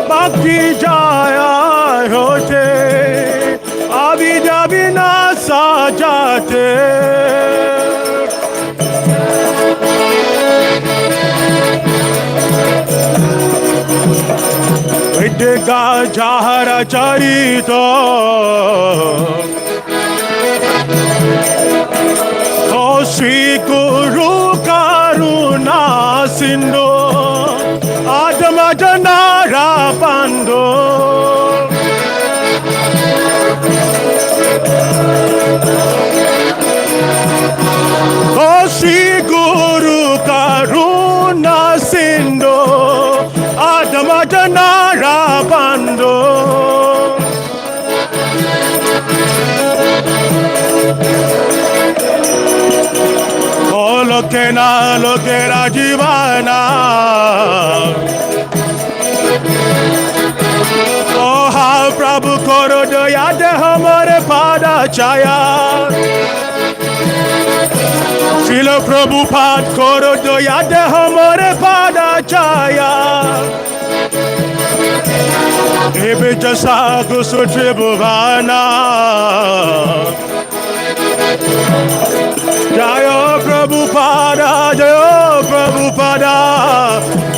Bhakti jaya hote, abida vinasa jate. Vidga jahara charito, O Sri Guru Karuna Sindhu, Adama Janara Pando. O Sri Guru Karuna Sindhu, Adama Janara Pando. Loke Rajivana. Oh, how Prabhu Koro Daya de Hamare Pada Chaya. Srila Prabhupada Koro Daya de Hamare Pada Chaya. Ebe Jasa Gusutri Bhuvana. Jaya Prabhupada, Jaya Prabhupada,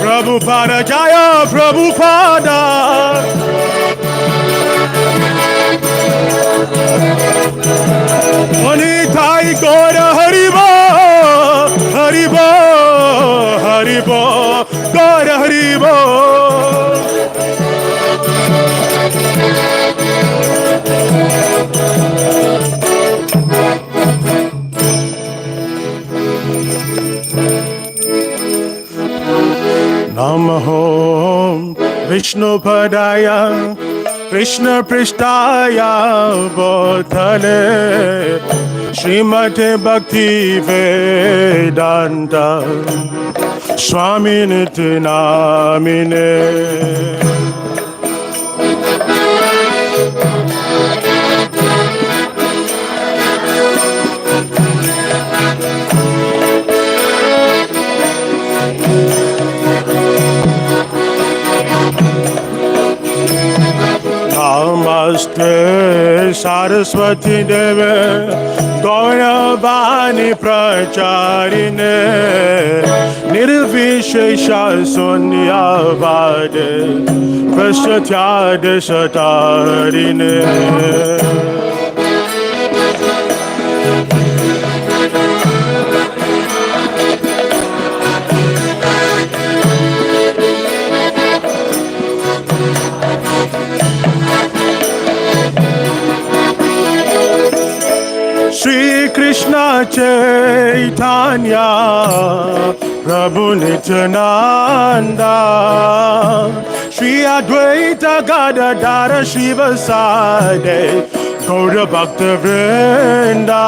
Prabhupada, Jaya Prabhupada. Manitai Gora Haribo, Haribo, Haribo, Gora Haribo. Namaho Vishnu Padaya Krishna Prishtaya Bodhale Srimate Bhakti Vedanta Swami Niti Namine. Namaste Saraswati Deve Govardhana Pracharine Nirvishesha Sunyavade Prashatyade Satarine. Shri Krishna Chaitanya Prabhu Nityananda Shri Advaita Gadadhara Shiva Sade Gaura Bhakta Vrinda.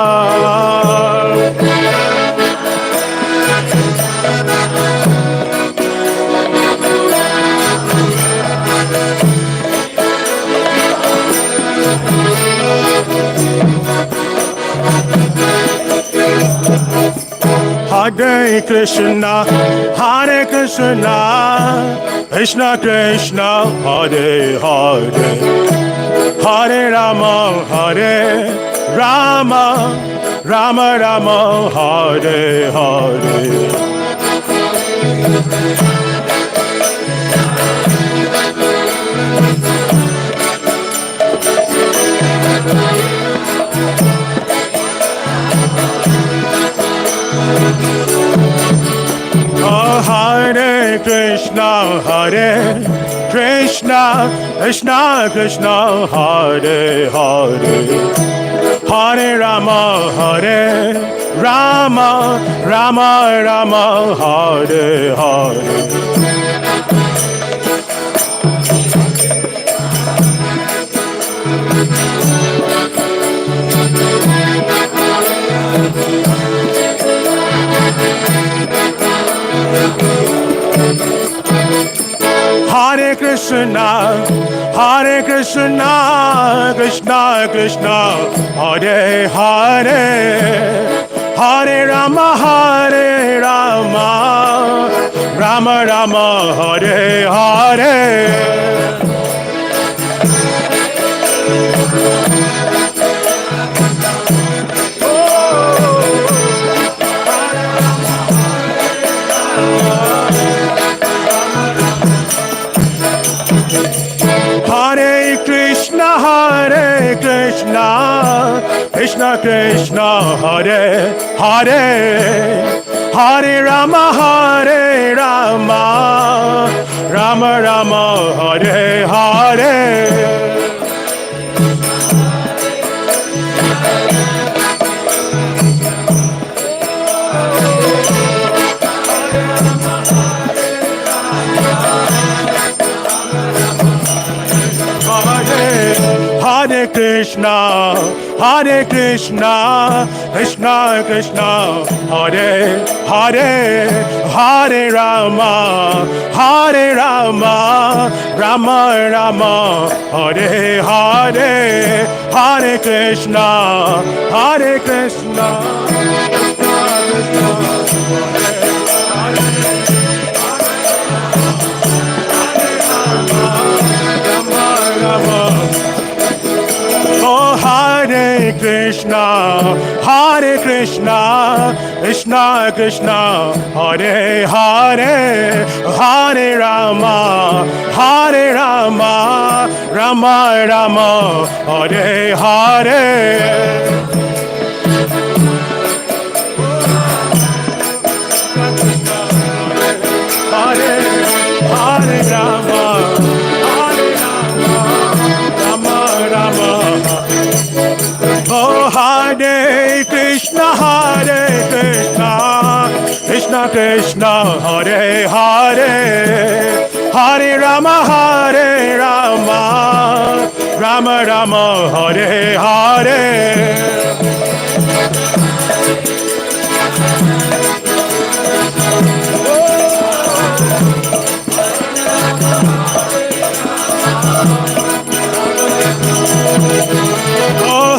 Hare Krishna, Hare Krishna, Krishna Krishna, Hare Hare, Hare Rama, Hare Rama, Rama Rama, Hare Hare. Hare Krishna, Hare Krishna, Krishna Krishna, Hare Hare, Hare Rama, Hare Rama, Rama Rama, Hare Hare. Hare Krishna, Hare Krishna, Krishna Krishna, Hare Hare, Hare Rama, Rama Rama, Hare Hare. Hare Krishna, Krishna Krishna, Hare Hare, Hare Rama, Rama Rama, Hare Hare. Hare Krishna, Krishna Krishna, Hare Hare, Hare Rama, Rama Rama, Hare Hare, Hare Krishna, Krishna Hare Krishna, Krishna Krishna, Hare Hare, Hare Rama, Rama Rama, Hare Hare. Hare Rama, Rama Rama. Oh, Hare Krishna, Krishna Krishna, Hare Hare, Hare Rama, Rama Rama, Hare Hare.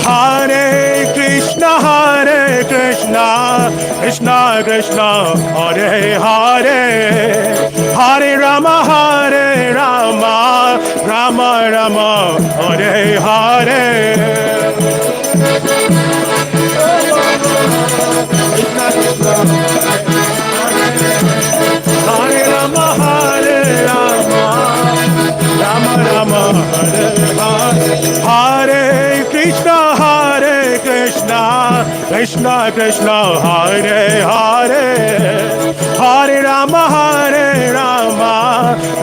Hare Krishna, Krishna Krishna, Hare Hare, Hare Rama, Rama Rama, Hare Hare. Hare Rama, Rama Rama, Hare Hare. Hare Krishna, Krishna Krishna, Hare Hare, Hare Rama,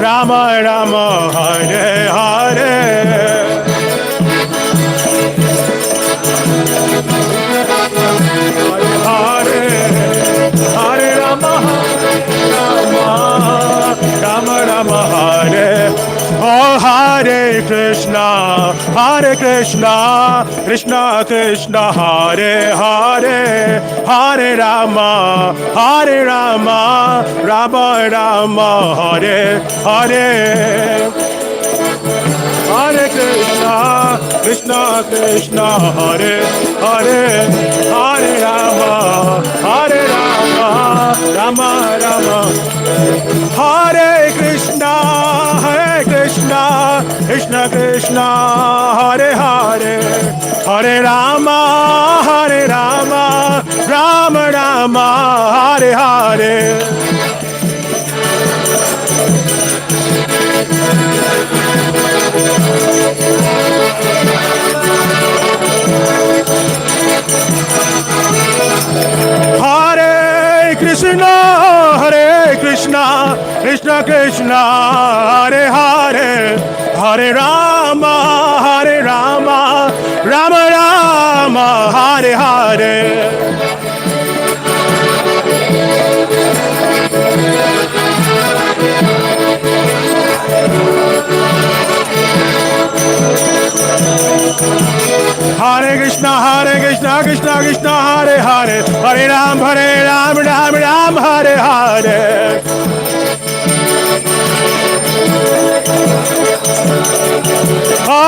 Rama Rama, Hare Hare. Hare Rama, Rama Rama, Hare. Oh, Hare Krishna, Krishna Krishna, Hare Hare, Hare Rama, Rama Rama, Hare Hare. Hare Krishna, Krishna Krishna, Hare Hare, Hare Rama, Rama Rama. Hare Krishna, Krishna Krishna, Hare Hare, Hare Rama, Rama Rama, Hare Hare. Hare Krishna, Krishna Krishna, Hare Hare, Hare Rama, Rama Rama, Hare Hare. Hare Krishna, Krishna Krishna, Hare Hare, Hare Ram, Ram Ram, Hare Hare.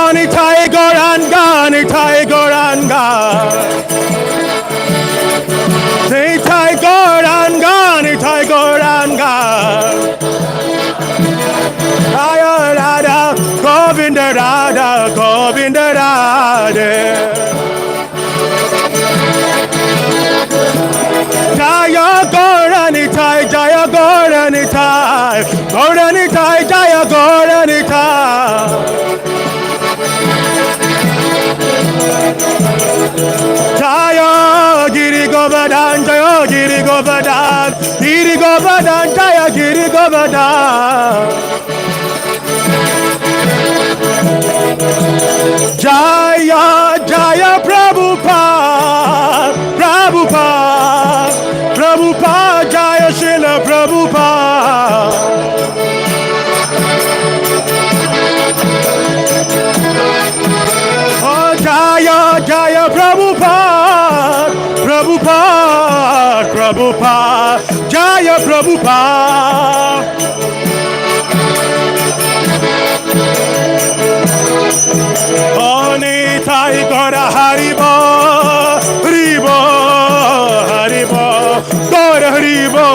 Nitai Gauranga, Nitai Gauranga. Radhe. Jaya Gauranitai, Jaya Gauranitai, Gauranitai, Jaya Gauranitai. Jaya Giri Govardhan, Jaya Giri Govardhan, Giri Govardhan, Jaya Giri Govardhan. Jaya Jaya Prabhupada, Prabhupada, Prabhupada, Jaya Srila Prabhupada. Oh Jaya Jaya Prabhupada, Prabhupada, Prabhupada, Jaya Prabhupada. Nitai Gora Haribo, Haribo, Haribo, Gora Haribo.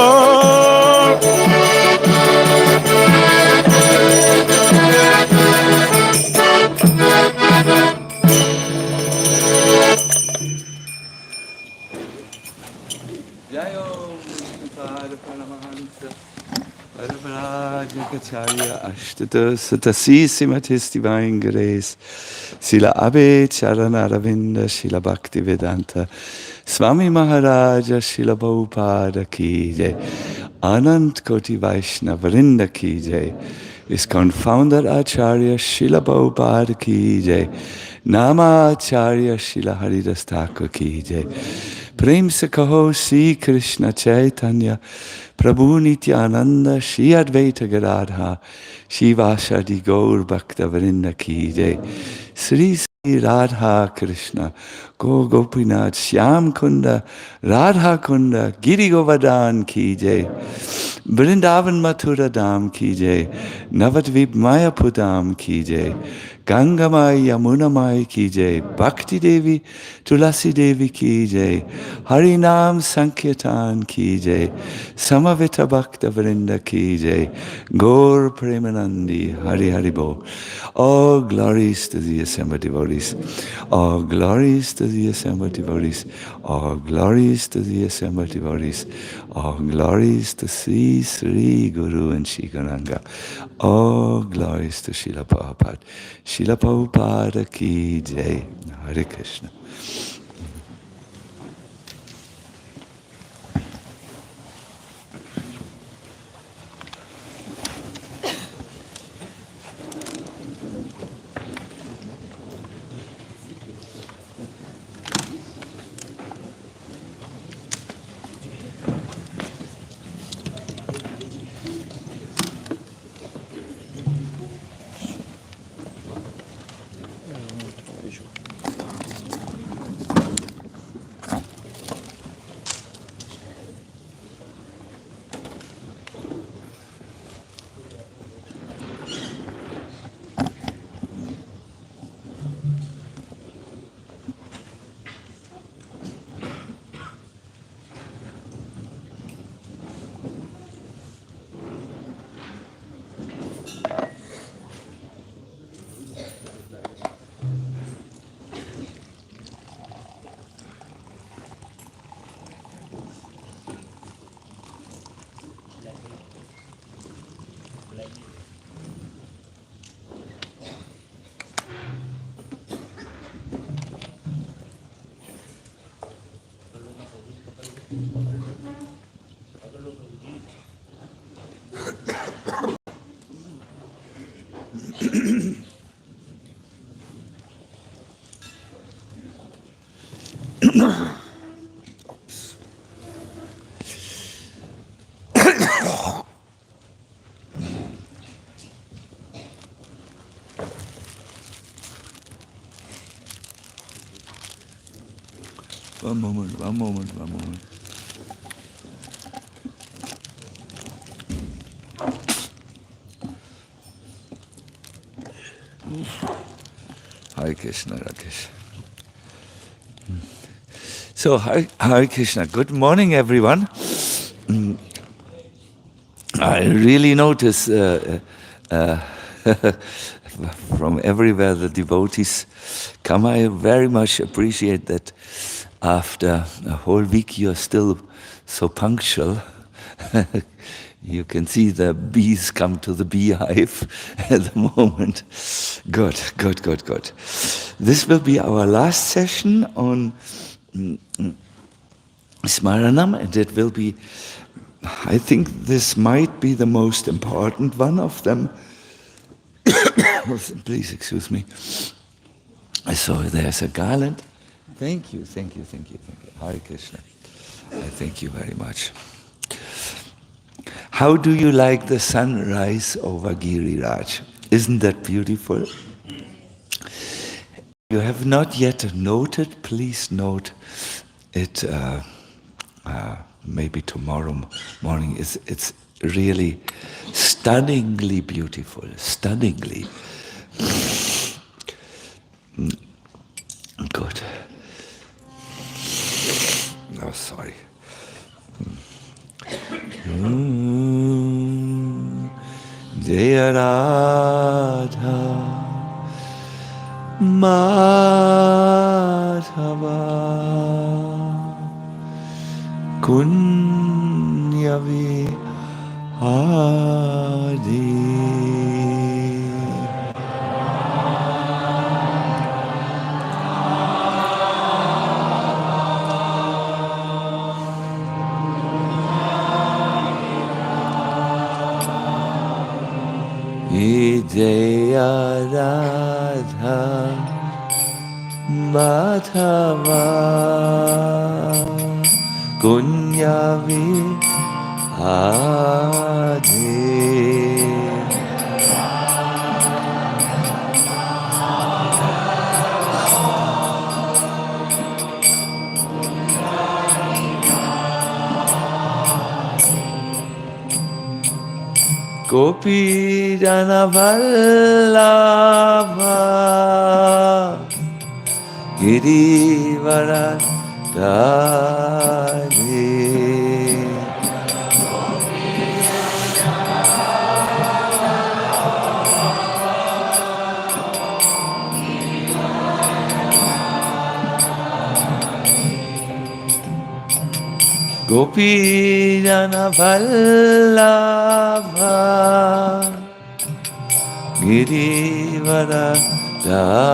Jayo Pada Paramahansa Vrindavana Ashtata Satasisimat His Divine Grace Srila Abhay Charana Ravinda Srila Bhakti Vedanta Svami Maharaja Srila Prabhupada Ki Jai Anant Koti Vaishnava Vrinda Ki Jai ISKCON Founder-Acharya Srila Prabhupada Ki Jai Nama Acharya Srila Haridas Thakur Ki Jai Prem se kaho Sri Krishna Chaitanya Prabhu Nityananda Shri Advaita Gadadha Shivashadi Gaur Bhakta Vrinda Ki Jai Sri Sri Radha Krishna Go Gopinath Shyam Kunda Radha Kunda Giri Govardhan Ki Jai Vrindavan Mathura Dham Ki Jai Navadvip Mayapur Ki Jai Ganga Mai Yamuna Mai Ki Jai Bhakti Devi Tulasi Devi Ki Jai Harinam Sankirtan Ki Jai Samavita Bhakta Vrinda Ki Jai Gaur Premanandi Hari Hari Bo. All glories to the assembled devotees. All glories to the assembled devotees. All glories to the assembled devotees. All glories to Sri Sri Guru and Shri Gauranga. All glories to Srila Prabhupada. Srila Prabhupada Ki Jai. Hare Krishna. One moment. Hare Krishna, Rakesh. So, Hare Krishna. Good morning, everyone. I really notice from everywhere the devotees come. I very much appreciate that after a whole week you're still so punctual. You can see the bees come to the beehive at the moment. Good. This will be our last session on Smaranam, and it will be, I think this might be the most important one of them. Please excuse me. I saw there's a garland. Thank you. Hare Krishna. I thank you very much. How do you like the sunrise over Giriraj? Isn't that beautiful? You have not yet noted, please note it maybe tomorrow morning. It's really stunningly beautiful, stunningly. Good. Oh, sorry. Jaya Radha Madhava Kunya Vihari. Jaya Radha Madhava Kunya Vihari. Gopi Jana Vallabha Girivara Dhari. Gopi Jana Vallabha Girivara Dhari.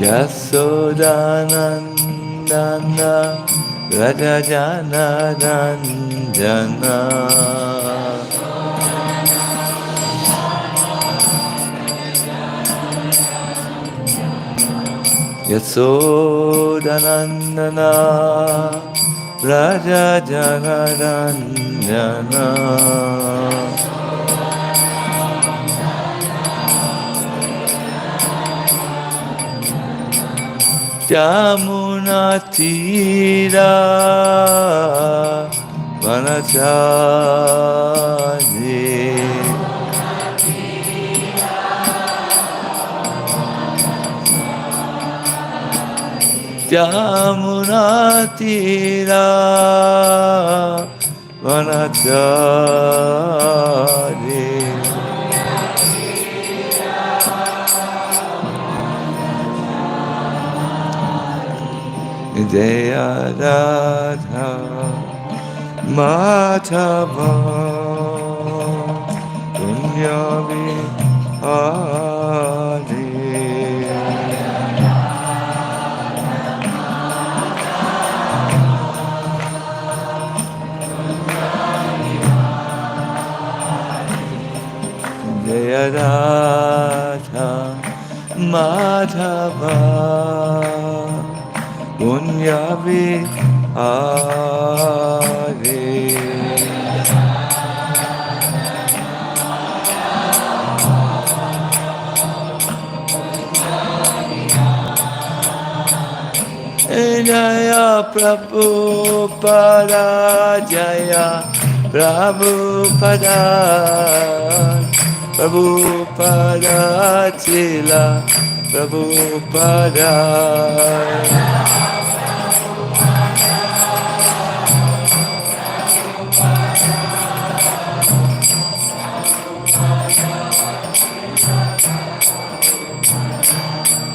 Yasodanandana Raja Jana Ranjana. Yasodanandana Raja Jana Ranjana. Jamuna Tira Vanachari. Jamuna Tira Vanachari. Jaya Radha Madhava Kunya Vihari. Jaya Radha Madhava Kunya Vihari. Jaya Prabhupada, Jaya Prabhupada, Prabhupada Srila Prabhupada.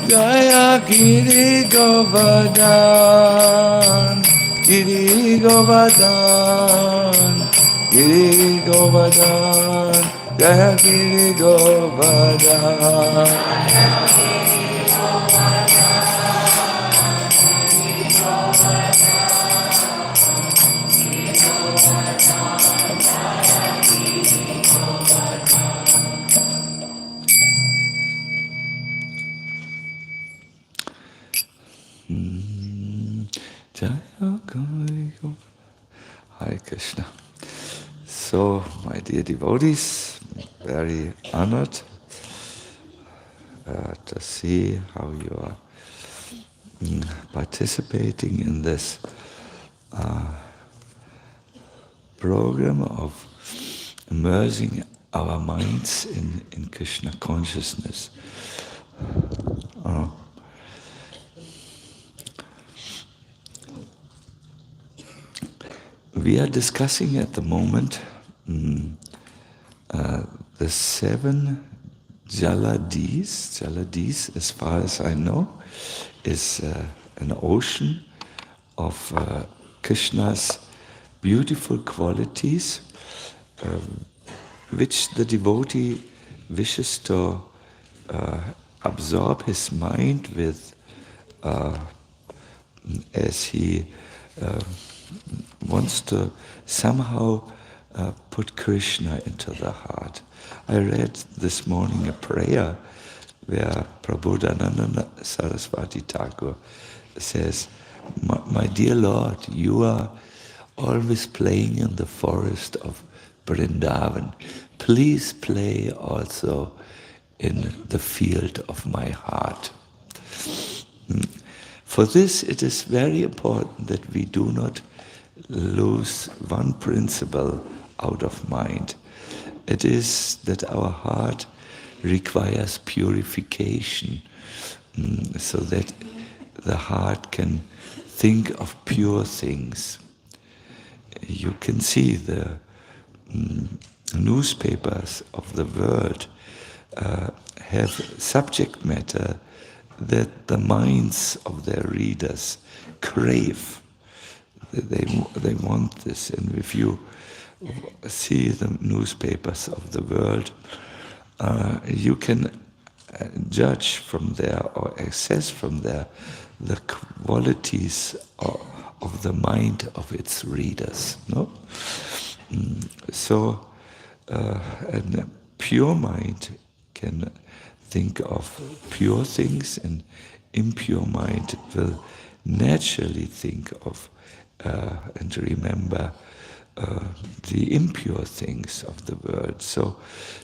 Jaya Giri Govardhan, Giri Govardhan, Giri Govardhan, Jaya Giri Govardhan. Hare Krishna. So, my dear devotees, very honored to see how you are participating in this program of immersing our minds in Krishna consciousness. We are discussing at the moment the 7 Jaladis. Jaladis, as far as I know, is an ocean of Krishna's beautiful qualities, which the devotee wishes to absorb his mind with as he wants to somehow put Krishna into the heart. I read this morning a prayer where Prabhupada Saraswati Thakur says, my dear Lord, you are always playing in the forest of Vrindavan. Please play also in the field of my heart. For this, it is very important that we do not lose one principle out of mind. It is that our heart requires purification, so that the heart can think of pure things. You can see the newspapers of the world have subject matter that the minds of their readers crave. They want this, and if you see the newspapers of the world, you can judge from there or access from there the qualities of the mind of its readers. No, so a pure mind can think of pure things, and impure mind will naturally think of and remember the impure things of the world. So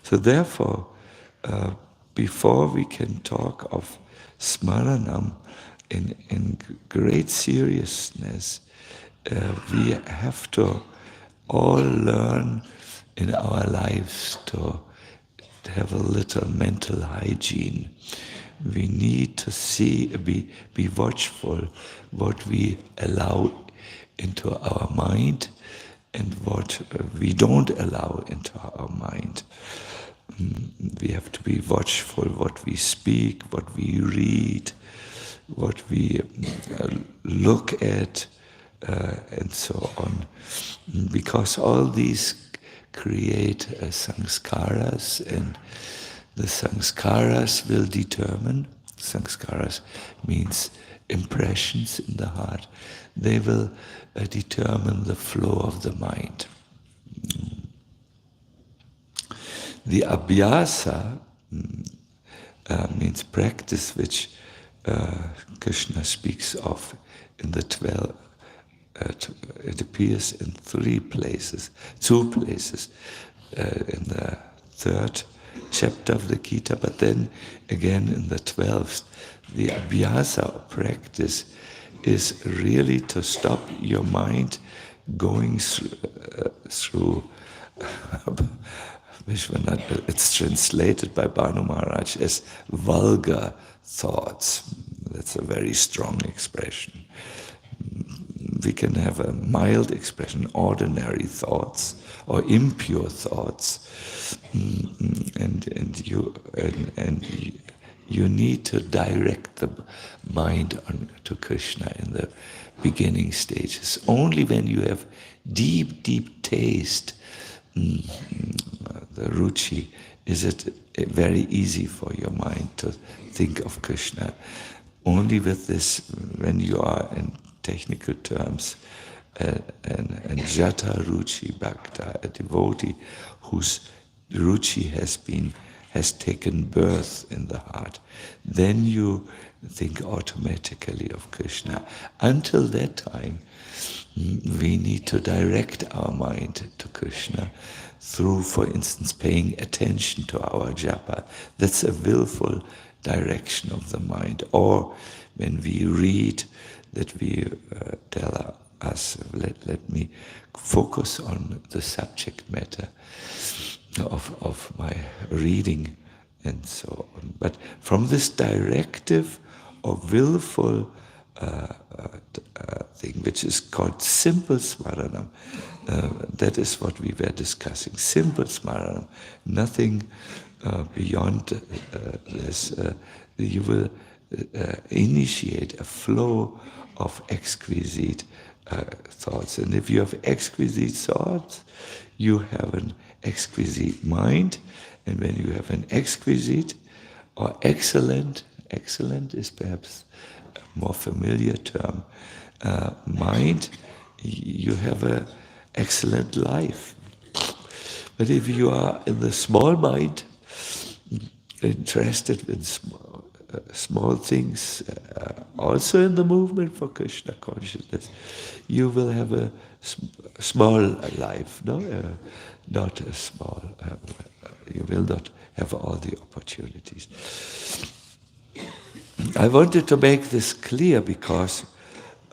therefore, before we can talk of smaranam in great seriousness, we have to all learn in our lives to have a little mental hygiene. We need to be watchful what we allow into our mind and what we don't allow into our mind. We have to be watchful what we speak, what we read, what we look at, and so on. Because all these create sanskaras, and the sanskaras will determine, sanskaras means impressions in the heart, they will determine the flow of the mind. The abhyasa means practice, which Krishna speaks of in the 12. It appears in 2 places, in the 3rd chapter of the Gita, but then again in the 12th. The abhyasa practice is really to stop your mind going through Vishwanath, it's translated by Bhanu Maharaj as vulgar thoughts. That's a very strong expression. We can have a mild expression, ordinary thoughts or impure thoughts, and you need to direct the mind to Krishna in the beginning stages. Only when you have deep, deep taste, the ruchi, is it very easy for your mind to think of Krishna. Only with this, when you are in technical terms, and jata ruchi bhakta, a devotee whose ruchi has taken birth in the heart, then you think automatically of Krishna. Until that time, we need to direct our mind to Krishna through, for instance, paying attention to our japa. That's a willful direction of the mind. Or when we read, that we tell us, let me focus on the subject matter of my reading and so on. But from this directive or willful thing, which is called simple smaranam, that is what we were discussing. Simple smaranam, nothing beyond this. You will initiate a flow of exquisite thoughts. And if you have exquisite thoughts, you have an exquisite mind. And when you have an exquisite or excellent is perhaps a more familiar term, mind, you have an excellent life. But if you are in the small mind, interested in small things, also in the movement for Krishna consciousness, you will have a small life, no? Not a small, you will not have all the opportunities. I wanted to make this clear because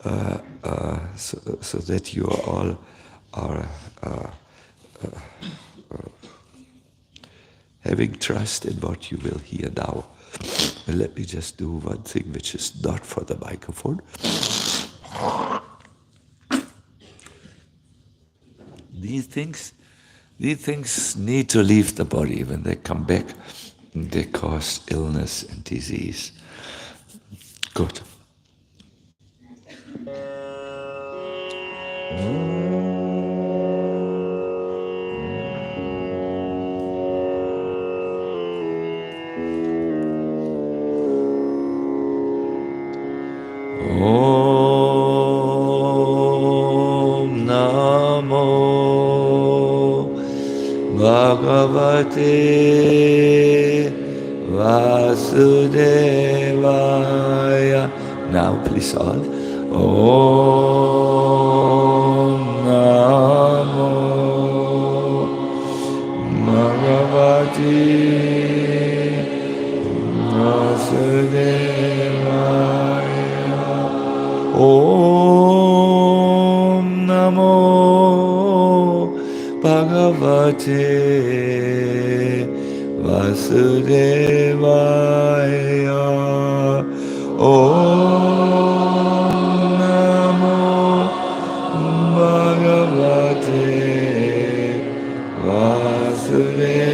so that you all are having trust in what you will hear now. And let me just do one thing which is not for the microphone. These things need to leave the body. When they come back, they cause illness and disease. Good. Bhagavate Vasudevaya. Now please all. Om Namo Bhagavate Vasudevaya. Om Namo Bhagavate Vasudevaya. Om Namo Bhagavate Vasudevaya.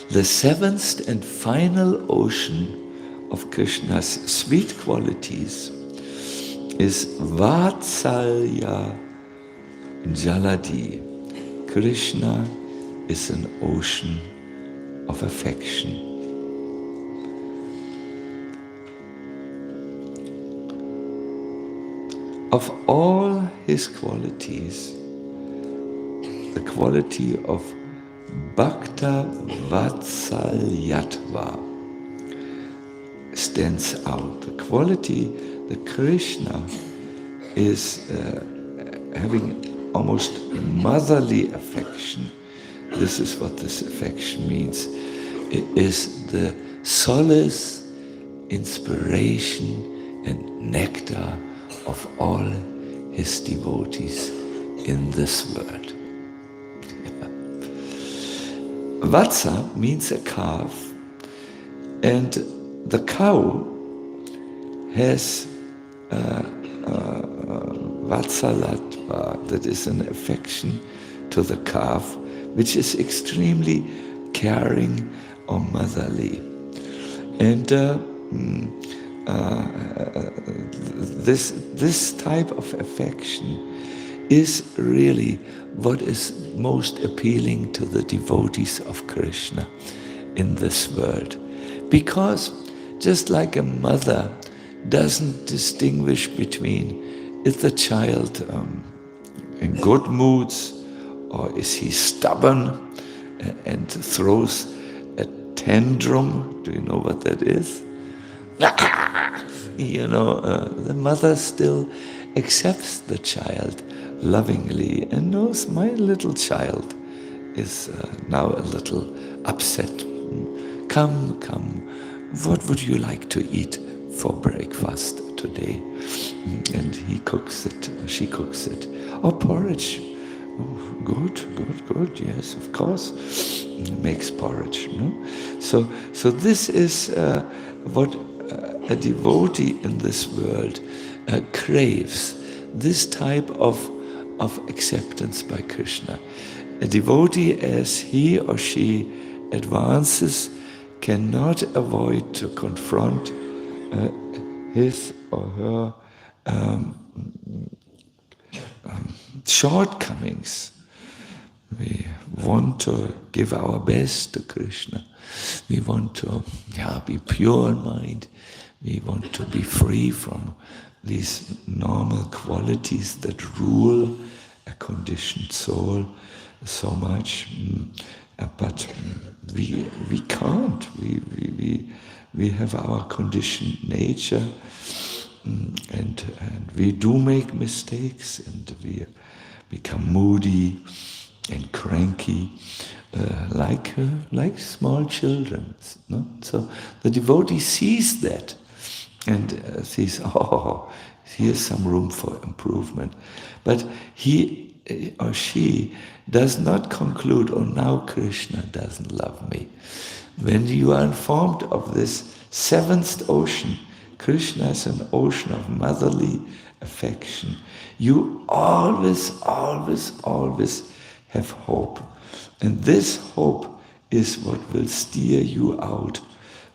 The seventh and final ocean of Krishna's sweet qualities is Vatsalya Jaladi. Krishna is an ocean of affection. Of all his qualities, the quality of Bhakta Vatsalyatva stands out. The quality that Krishna is having almost motherly affection. This is what this affection means. It is the solace, inspiration, and nectar of all his devotees in this world. Vatsa means a calf, and the cow has vatsalatva, that is an affection to the calf, which is extremely caring or motherly. And this type of affection is really what is most appealing to the devotees of Krishna in this world. Because just like a mother doesn't distinguish between is the child in good moods, or is he stubborn and throws a tantrum? Do you know what that is? The mother still accepts the child lovingly and knows my little child is now a little upset. Come, what would you like to eat for breakfast today? And he cooks it, she cooks it. Oh, porridge. Oh, good, yes, of course. Makes porridge, no? So this is what a devotee in this world craves, this type of acceptance by Krishna. A devotee, as he or she advances, cannot avoid to confront his or her shortcomings. We want to give our best to Krishna. We want to be pure in mind. We want to be free from these normal qualities that rule a conditioned soul so much. But we can't. We have our conditioned nature, and we do make mistakes, and we become moody and cranky, like small children. No? So the devotee sees that and sees, here's some room for improvement. But he or she does not conclude, now Krishna doesn't love me. When you are informed of this seventh ocean, Krishna is an ocean of motherly affection, you always have hope. And this hope is what will steer you out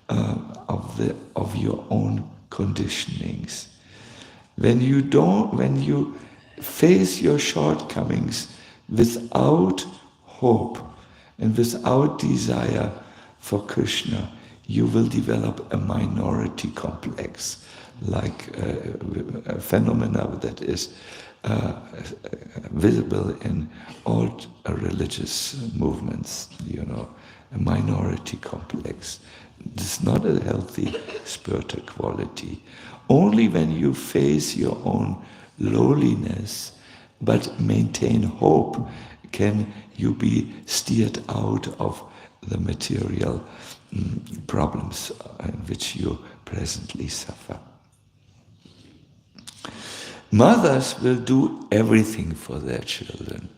of your own conditionings. When you face your shortcomings without hope and without desire for Krishna, you will develop a minority complex, like a phenomena that is visible in all religious movements, a minority complex. This is not a healthy spiritual quality. Only when you face your own lowliness but maintain hope can you be steered out of the material problems in which you presently suffer. Mothers will do everything for their children.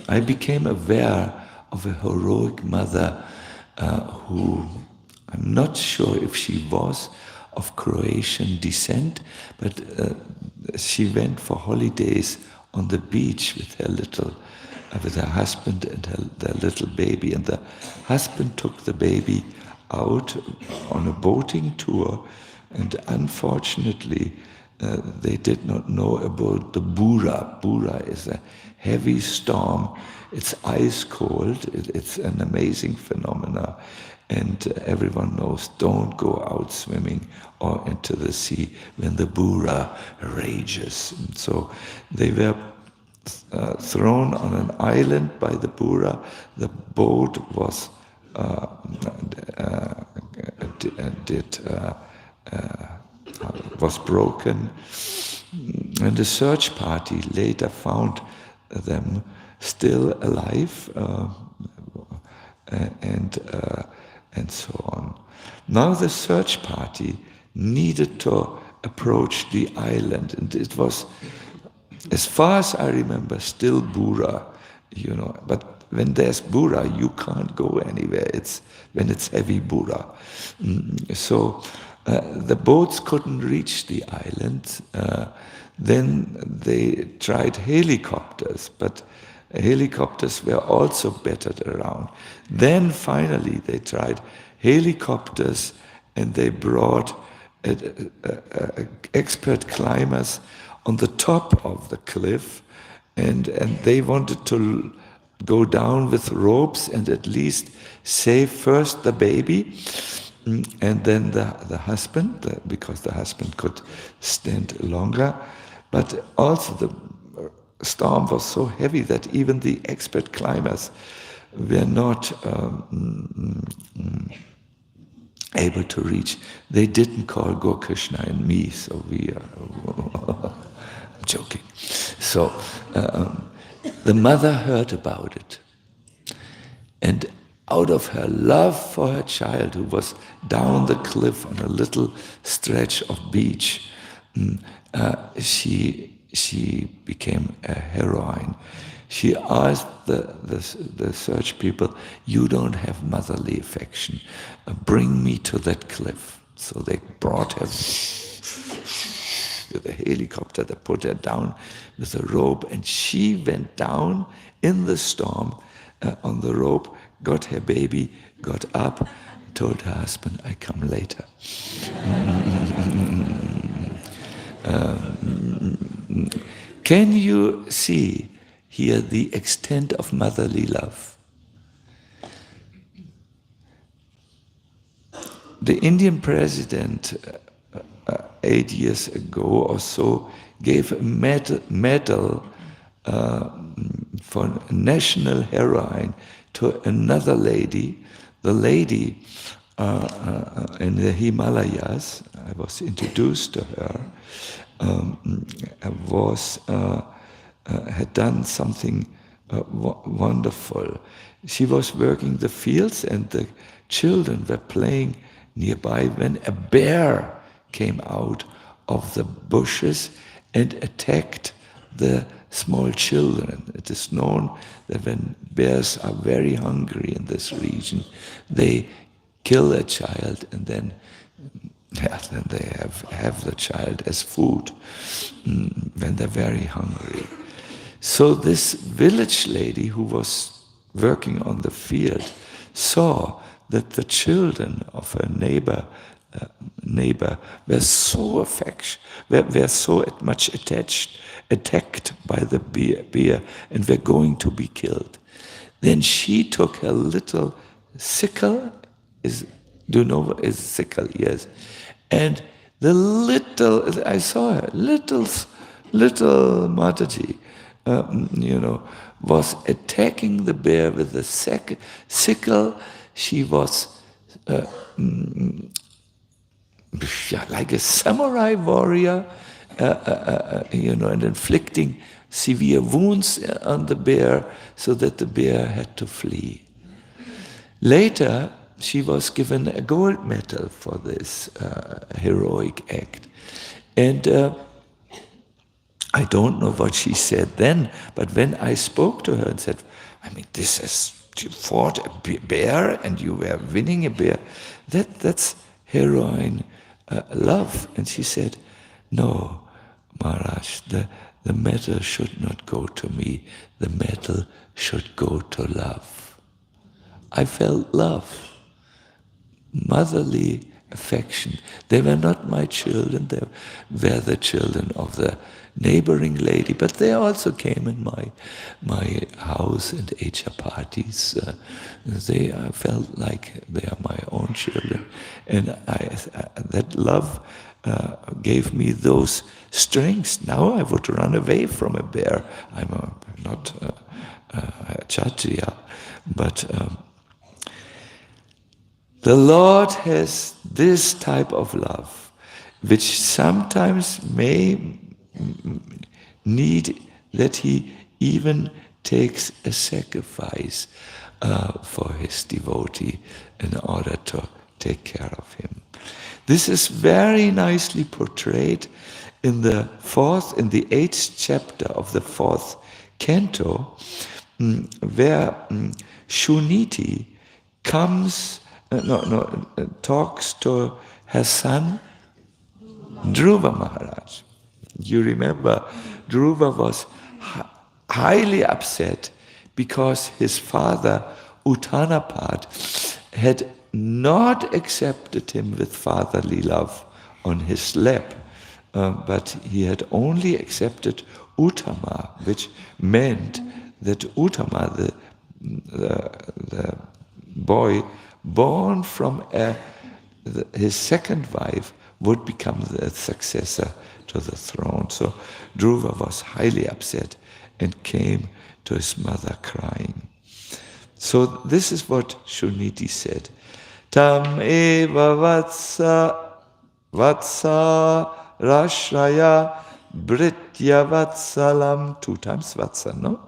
I became aware of a heroic mother who, I'm not sure if she was of Croatian descent, but she went for holidays on the beach with her husband and their little baby. And the husband took the baby out on a boating tour, and unfortunately, they did not know about the Bura. Bura is a heavy storm. It's ice cold. It's an amazing phenomena. And everyone knows, don't go out swimming or into the sea when the Bura rages. And so they were thrown on an island by the Bura. The boat was broken, and the search party later found them still alive, and and so on. Now the search party needed to approach the island, and it was, as far as I remember, still Bura, but when there's Bura, you can't go anywhere. It's when it's heavy Bura. So the boats couldn't reach the island. Then they tried helicopters, but helicopters were also battered around. Then finally they tried helicopters, and they brought expert climbers on the top of the cliff, and they wanted to go down with ropes and at least save first the baby and then the husband, because the husband could stand longer. But also the storm was so heavy that even the expert climbers were not able to reach. They didn't call Go Krishna and me, so we are I'm joking. So the mother heard about it, and out of her love for her child, who was down the cliff on a little stretch of beach, she became a heroine. She asked the search people, "You don't have motherly affection. Bring me to that cliff." So they brought her with a helicopter. They put her down with a rope, and she went down in the storm on the rope, got her baby, got up, told her husband, "I come later." Can you see here the extent of motherly love? The Indian president 8 years ago or so gave a medal for national heroine to another lady. The lady in the Himalayas, I was introduced to her, had done something wonderful. She was working the fields, and the children were playing nearby when a bear came out of the bushes and attacked the small children. It is known that when bears are very hungry in this region, they kill a child and then they have the child as food when they're very hungry. So this village lady who was working on the field saw that the children of her neighbor were so much attacked by the bear and were going to be killed. Then she took her little sickle, is sickle, yes. And I saw her, little Mataji, was attacking the bear with the sickle. She was like a samurai warrior, and inflicting severe wounds on the bear so that the bear had to flee. Later, she was given a gold medal for this heroic act. And I don't know what she said then, but when I spoke to her and said, you fought a bear and you were winning a bear, that's heroine love. And she said, "No, Maharaj, the medal should not go to me. The medal should go to love." I felt love, motherly affection. They were not my children, they were the children of the neighboring lady, but they also came in my house and ate parties. I felt like they are my own children. And that love gave me those strengths. Now I would run away from a bear. I'm not a Kshatriya, but the Lord has this type of love, which sometimes may need that He even takes a sacrifice. for his devotee in order to take care of him. This is very nicely portrayed in the 8th chapter of the 4th canto, where Shuniti talks to her son Dhruva Maharaj. You remember, Dhruva was highly upset because his father, Uttanapad, had not accepted him with fatherly love on his lap, but he had only accepted Uttama, which meant that Uttama, the boy born from his second wife, would become the successor to the throne. So Dhruva was highly upset and came to his mother crying. So this is what Shuniti said. Tam eva vatsa rashraya britya vatsalam, 2 times vatsa, no?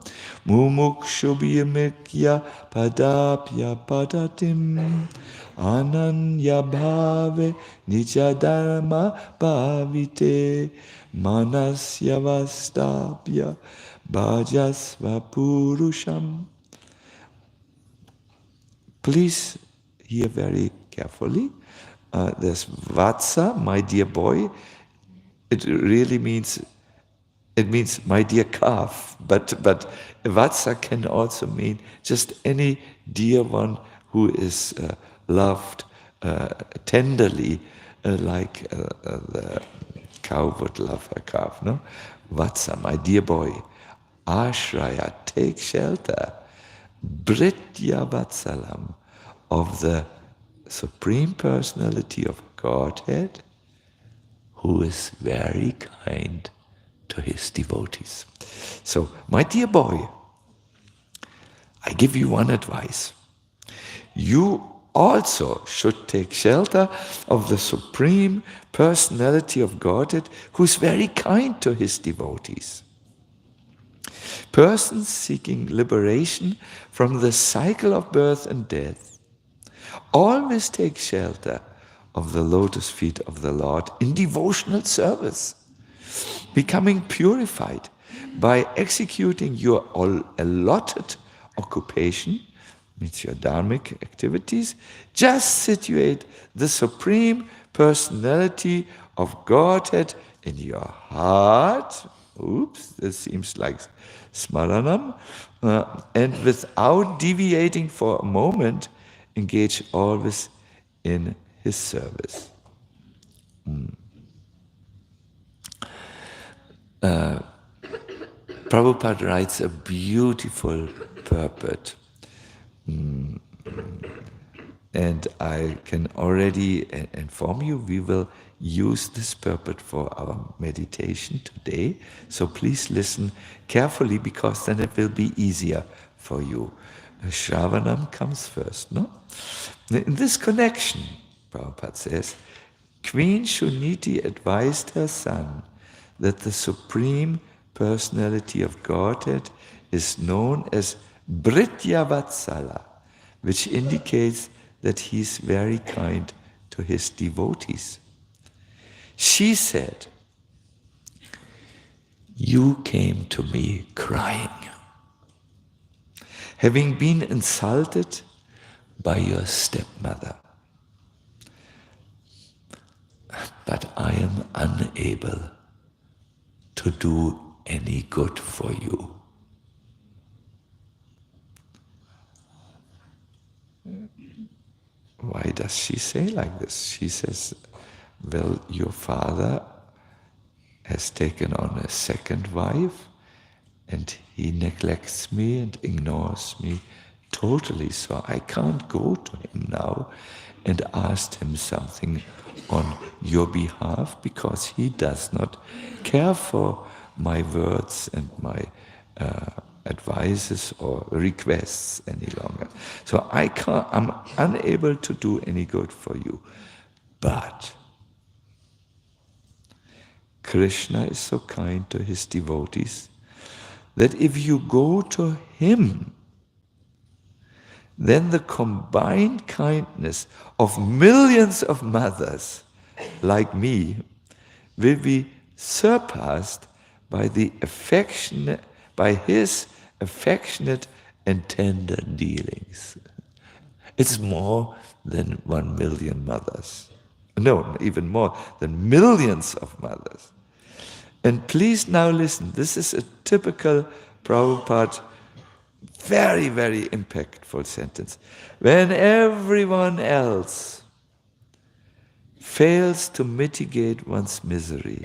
Mumukshubhimikya padapya padatim ananya bhave nijadharma bhavite manasya vastapya bhajasva purusham. Please hear very carefully. There's Vatsa, my dear boy. It really means my dear calf. But Vatsa can also mean just any dear one who is loved tenderly, like the cow would love her calf. No, Vatsa, my dear boy. Ashraya, take shelter. Britya Vatsalam, of the Supreme Personality of Godhead, who is very kind to his devotees. So, my dear boy, I give you one advice. You also should take shelter of the Supreme Personality of Godhead, who is very kind to his devotees. Persons seeking liberation from the cycle of birth and death always take shelter of the lotus feet of the Lord in devotional service, becoming purified by executing your allotted occupation, means your dharmic activities. Just situate the Supreme Personality of Godhead in your heart. Oops, this seems like smaranam. And without deviating for a moment, engage always in his service. Prabhupada writes a beautiful purport. And I can already inform you, we will use this purport for our meditation today. So please listen carefully, because then it will be easier for you. Shravanam comes first, no? In this connection, Prabhupada says, Queen Shuniti advised her son that the Supreme Personality of Godhead is known as Britya Vatsala, which indicates that he is very kind to his devotees. She said, "You came to me crying, having been insulted by your stepmother. But I am unable to do any good for you." Why does she say like this? She says, well, your father has taken on a second wife and he neglects me and ignores me totally, so I can't go to him now and ask him something on your behalf, because he does not care for my words and my advices or requests any longer. So I'm unable to do any good for you. But Krishna is so kind to his devotees that if you go to him, then the combined kindness of millions of mothers like me will be surpassed by his affectionate and tender dealings. It's more than 1 million mothers. No, even more than millions of mothers. And please now listen, this is a typical Prabhupada, very, very impactful sentence. When everyone else fails to mitigate one's misery,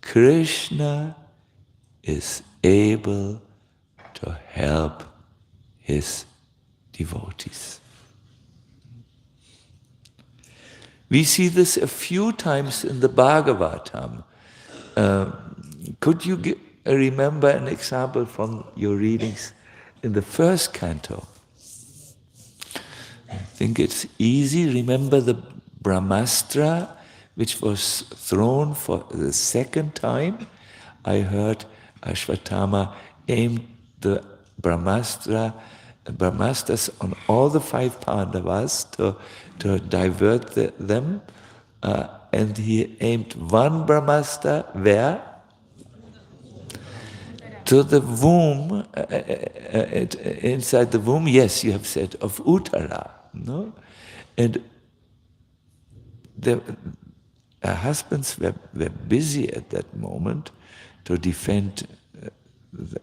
Krishna is able to help his devotees. We see this a few times in the Bhagavatam. Could you remember an example from your readings in the first canto? I think it's easy. Remember the Brahmastra, which was thrown for the second time? I heard Ashwatthama aimed the Brahmastras on all the 5 Pandavas to divert them. And he aimed one Brahmastra where? To the womb, inside the womb, yes, you have said, of Uttara. No? And the husbands were busy at that moment to defend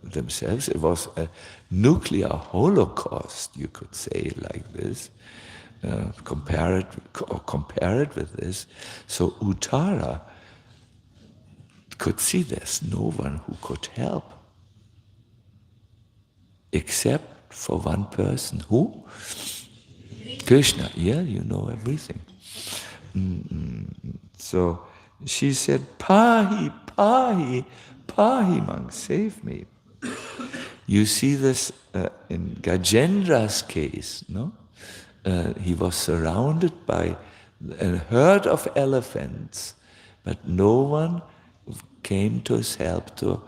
themselves. It was a nuclear holocaust, you could say, like this. Compare it with this. So Uttara could see there's no one who could help except for one person. Who? Krishna. Yeah, you know everything. So she said, Pahi, Pahi, Pahi, Mang, save me. You see this in Gajendra's case, no? He was surrounded by a herd of elephants, but no one came to his help to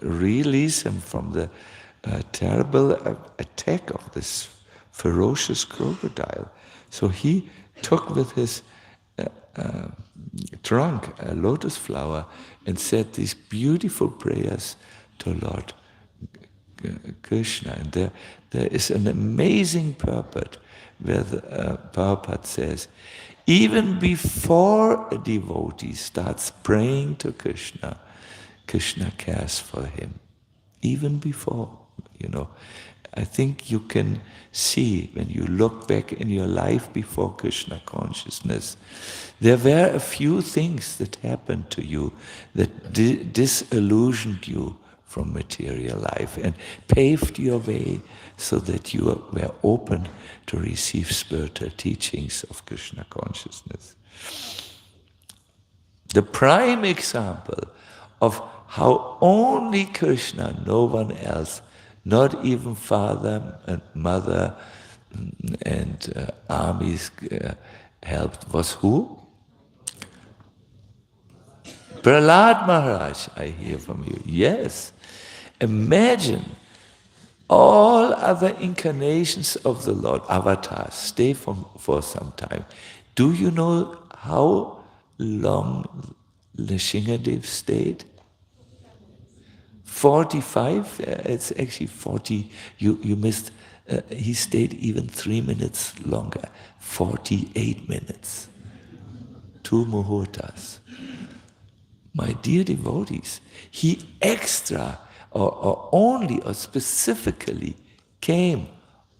release him from the terrible attack of this ferocious crocodile. So he took with his trunk a lotus flower and said these beautiful prayers to Lord Krishna. And there is an amazing purport where Prabhupada says, even before a devotee starts praying to Krishna, Krishna cares for him. Even before, you know. I think you can see when you look back in your life before Krishna consciousness, there were a few things that happened to you that disillusioned you from material life and paved your way so that you were open to receive spiritual teachings of Krishna consciousness. The prime example of how only Krishna, no one else, not even father and mother and armies helped, was who? Prahlad Maharaj, I hear from you. Yes. Imagine all other incarnations of the Lord, avatars, stay for some time. Do you know how long Nrsimhadev stayed? 45, it's actually 40, you missed, he stayed even 3 minutes longer, 48 minutes, 2 muhurtas. My dear devotees, he extra, or only, or specifically came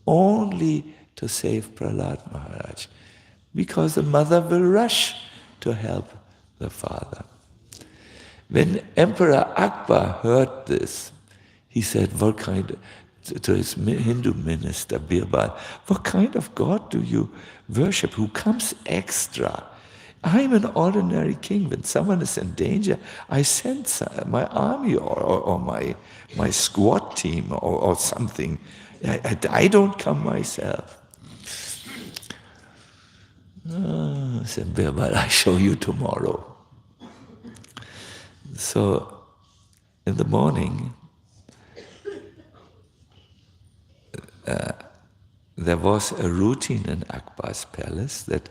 only to save Prahlad Maharaj, because the mother will rush to help the father. When Emperor Akbar heard this, he said, what kind, to his Hindu minister, Birbal, what kind of God do you worship who comes extra? I'm an ordinary king. When someone is in danger, I send my army or my squad team or something. I don't come myself. Said Birbal, I show you tomorrow. So, in the morning, there was a routine in Akbar's palace that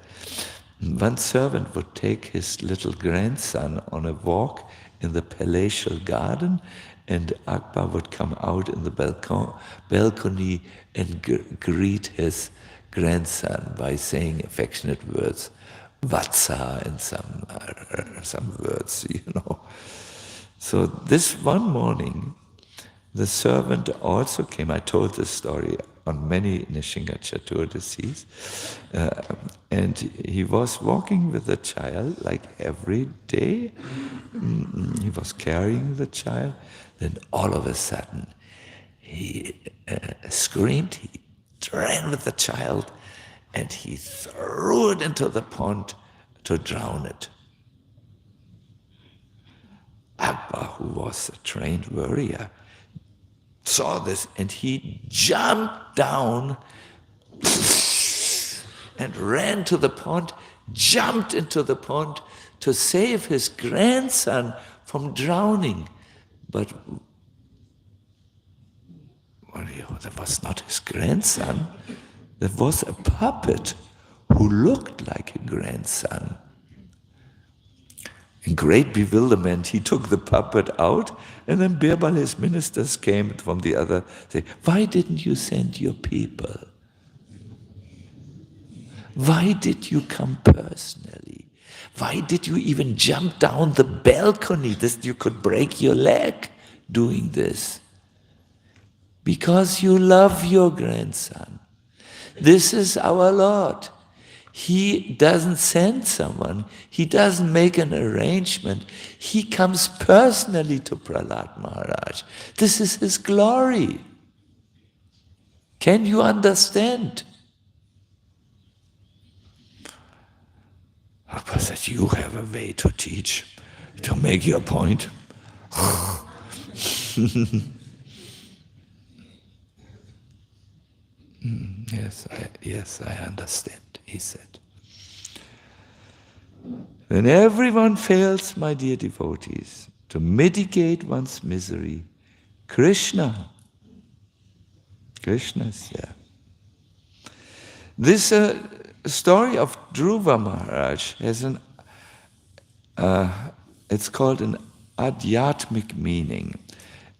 one servant would take his little grandson on a walk in the palatial garden, and Akbar would come out in the balcony and greet his grandson by saying affectionate words, Vatsa, and some words, So this one morning, the servant also came. I told this story on many Nishinga Chaturdasis, and he was walking with the child like every day. He was carrying the child. Then all of a sudden, he screamed, he ran with the child, and he threw it into the pond to drown it. Akbar, who was a trained warrior, saw this, and he jumped down and ran to the pond, jumped into the pond to save his grandson from drowning. But that was not his grandson. There was a puppet who looked like a grandson. In great bewilderment, he took the puppet out, and then Birbal, his ministers, came from the other, say, why didn't you send your people? Why did you come personally? Why did you even jump down the balcony? You could break your leg doing this. Because you love your grandson. This is our Lord. He doesn't send someone. He doesn't make an arrangement. He comes personally to Prahlad Maharaj. This is his glory. Can you understand? Akbar said, you have a way to teach, to make your point. Yes, I understand, he said. When everyone fails, my dear devotees, to mitigate one's misery, Krishna is here. This story of Dhruva Maharaj has it's called an adhyatmic meaning,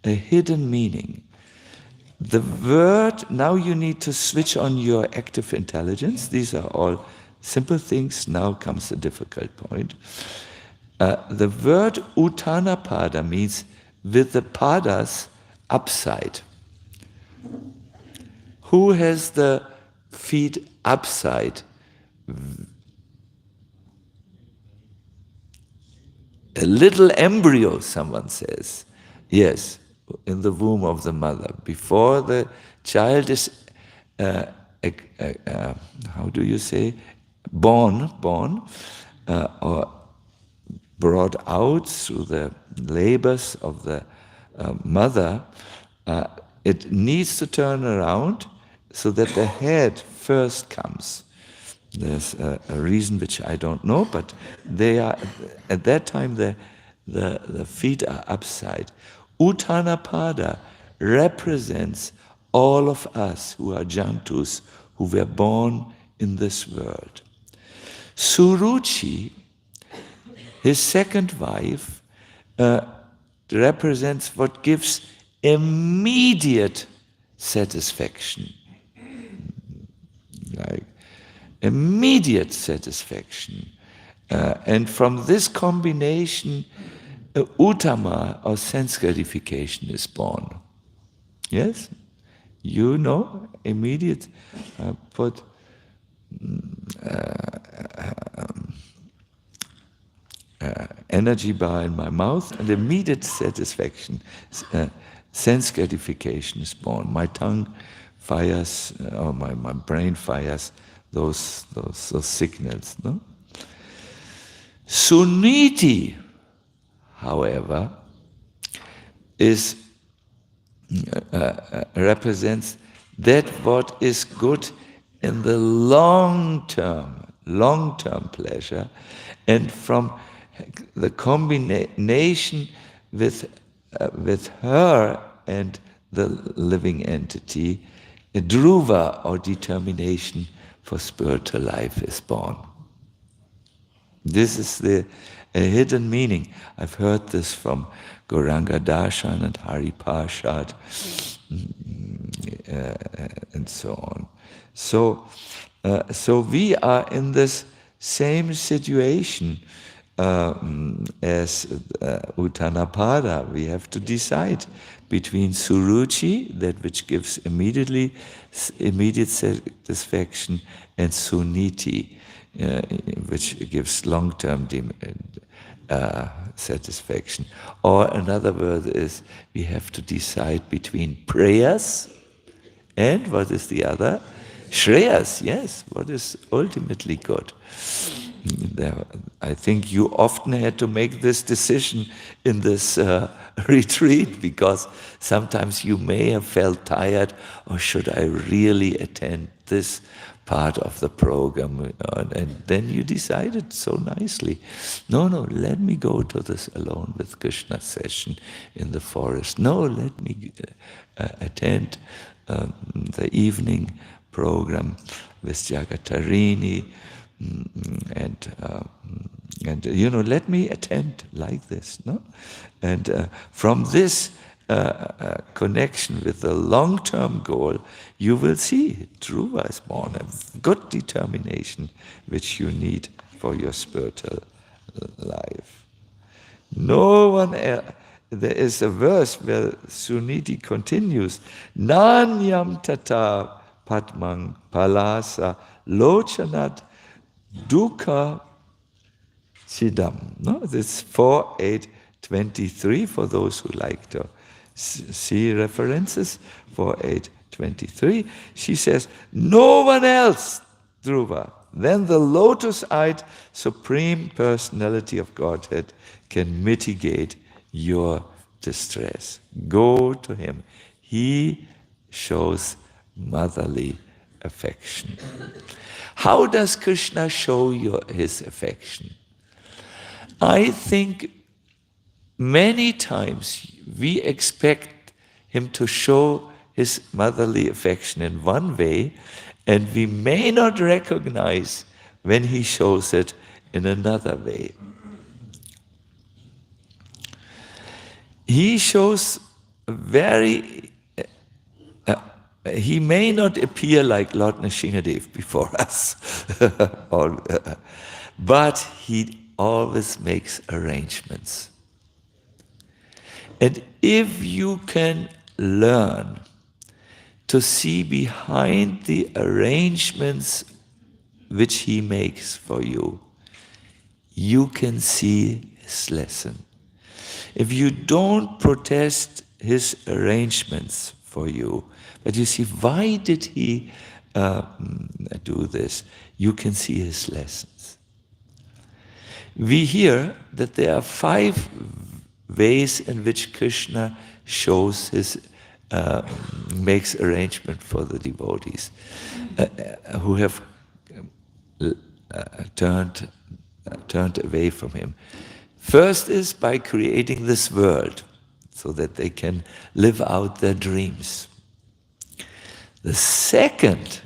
a hidden meaning. The word, now you need to switch on your active intelligence. These are all simple things. Now comes the difficult point. The word Uttanapada means with the padas upside. Who has the feet upside? A little embryo, someone says. Yes, in the womb of the mother. Before the child is, how do you say, born, or brought out through the labors of the mother, it needs to turn around so that the head first comes. There's a reason which I don't know, but they are, at that time the feet are upside. Uttanapada represents all of us who are jantus, who were born in this world. Suruchi, his second wife, represents what gives immediate satisfaction. Like immediate satisfaction. And from this combination, Uttama, or sense gratification, is born. Yes? You know, immediate, put energy bar in my mouth, and immediate satisfaction, sense gratification is born. My tongue fires, or my brain fires those signals. No? Suniti, however, is represents that what is good in the long-term pleasure, and from the combination with her and the living entity a dhruva or determination for spiritual life is born. This is the hidden meaning. I've heard this from Gauranga Darshan and Hari Parshad and so on. So we are in this same situation as Uttanapada. We have to decide between suruchi, that which gives immediate satisfaction, and suniti, which gives long-term satisfaction. Or another word is, we have to decide between prayers and what is the other? Shreyas, yes, what is ultimately good. I think you often had to make this decision in this retreat, because sometimes you may have felt tired, or should I really attend this part of the program? And then you decided so nicely, no, let me go to this Alone with Krishna session in the forest. No, let me attend the evening program with Jagatarini, and let me attend like this, no? And from this connection with the long-term goal, you will see dhruva is born, a good determination which you need for your spiritual life. No one else. There is a verse where Suniti continues, Nanyam tata padmang palasa lochanat dukkha chidam. No, this 4.8.23 for those who like to see references. 4.8.23. She says, no one else, Dhruva, than the lotus-eyed Supreme Personality of Godhead can mitigate your distress. Go to him. He shows motherly affection. How does Krishna show his affection? I think many times we expect him to show his motherly affection in one way, and we may not recognize when he shows it in another way. He shows he may not appear like Lord Nrsimhadev before us, but he always makes arrangements. And if you can learn to see behind the arrangements which he makes for you, you can see his lesson. If you don't protest his arrangements for you, but you see, why did he do this? You can see his lessons. We hear that there are 5 ways in which Krishna shows makes arrangement for the devotees who have turned away from him. First is by creating this world so that they can live out their dreams. The second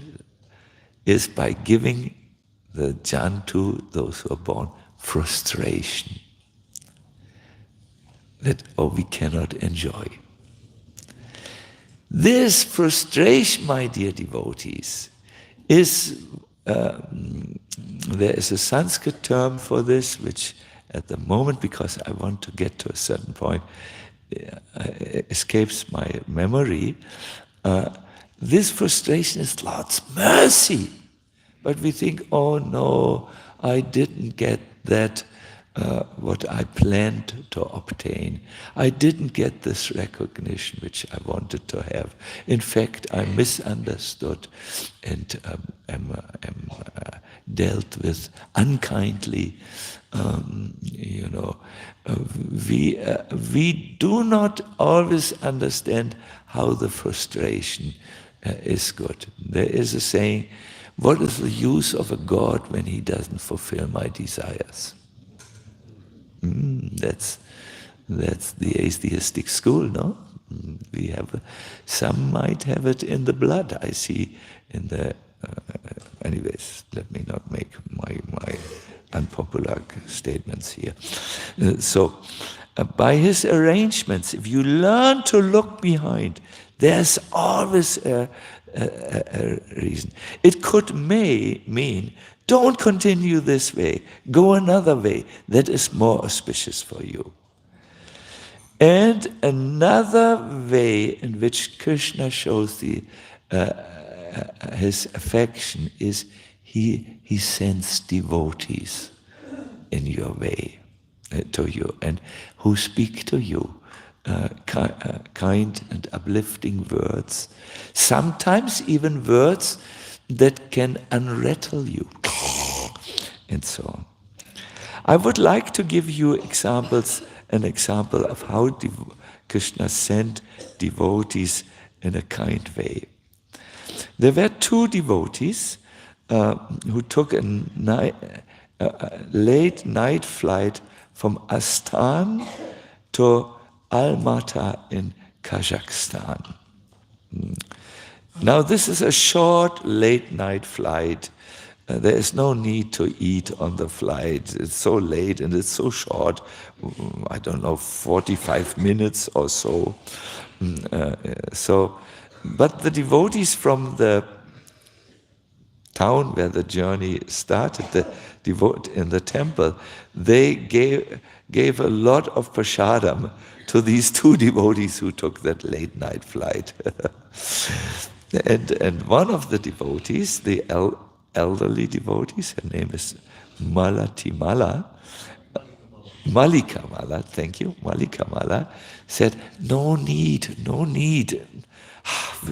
is by giving the Jantu, those who are born, frustration. That, we cannot enjoy. This frustration, my dear devotees, is, there is a Sanskrit term for this, which at the moment, because I want to get to a certain point, escapes my memory. This frustration is Lord's mercy. But we think, oh no, I didn't get that, what I planned to obtain. I didn't get this recognition which I wanted to have. In fact, I misunderstood and am dealt with unkindly. We do not always understand how the frustration is good. There is a saying, what is the use of a God when he doesn't fulfill my desires? That's the atheistic school, no? We have, some might have it in the blood, I see in the, anyways, let me not make my unpopular statements here. By his arrangements, if you learn to look behind, there's always a reason. It may mean, don't continue this way, go another way that is more auspicious for you. And another way in which Krishna shows his affection is he sends devotees in your way to you, and who speak to you kind and uplifting words, sometimes even words that can unrattle you, and so on. I would like to give you an example of how Krishna sent devotees in a kind way. There were two devotees who took a late night flight from Astana to Almaty in Kazakhstan. Now this is a short late night flight. There is no need to eat on the flight. It's so late and it's so short, I don't know, 45 minutes or so. But the devotees from the town where the journey started, in the temple, they gave a lot of prasadam to these two devotees who took that late night flight. and one of the devotees, the elderly devotees, her name is Malika Mala, thank you, Malika Mala, said, no need.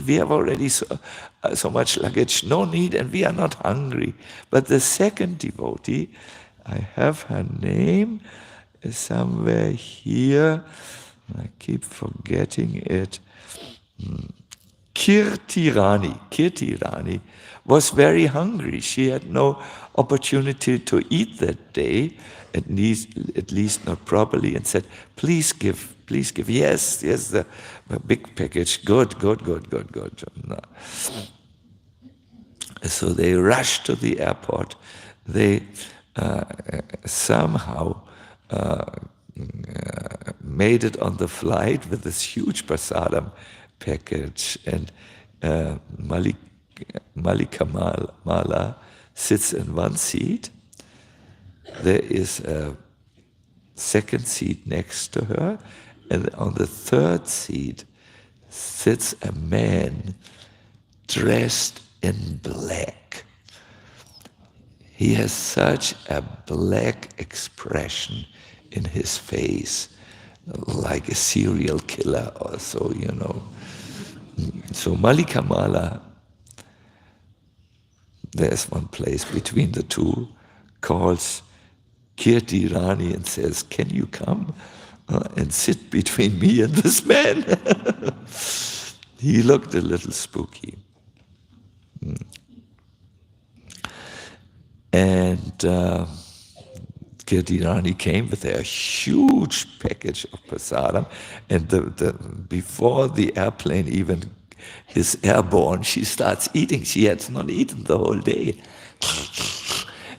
We have already so much luggage, no need, and we are not hungry. But the second devotee, I have her name somewhere here, I keep forgetting it, Kirti Rani was very hungry. She had no opportunity to eat that day, at least not properly, and said, please give. Yes, the big package, good. No. So they rushed to the airport. They somehow made it on the flight with this huge prasadam package, and Malika Mala sits in one seat. There is a second seat next to her, and on the third seat sits a man dressed in black. He has such a black expression in his face, like a serial killer or so, you know. So Malika Mala, there's one place between the two, calls Kirti Rani and says, can you come and sit between me and this man? He looked a little spooky. And Kirti Rani came with a huge package of prasadam, and before the airplane even is airborne, she starts eating. She had not eaten the whole day.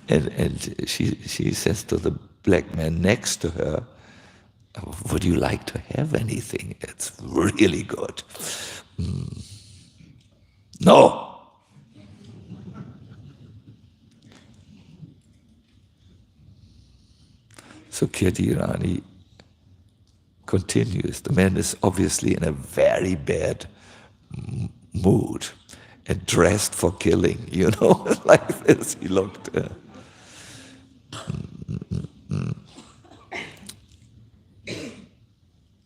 And she says to the black man next to her, would you like to have anything? It's really good. No. So Kirti Rani continues. The man is obviously in a very bad mood and dressed for killing, you know, like this. He looked.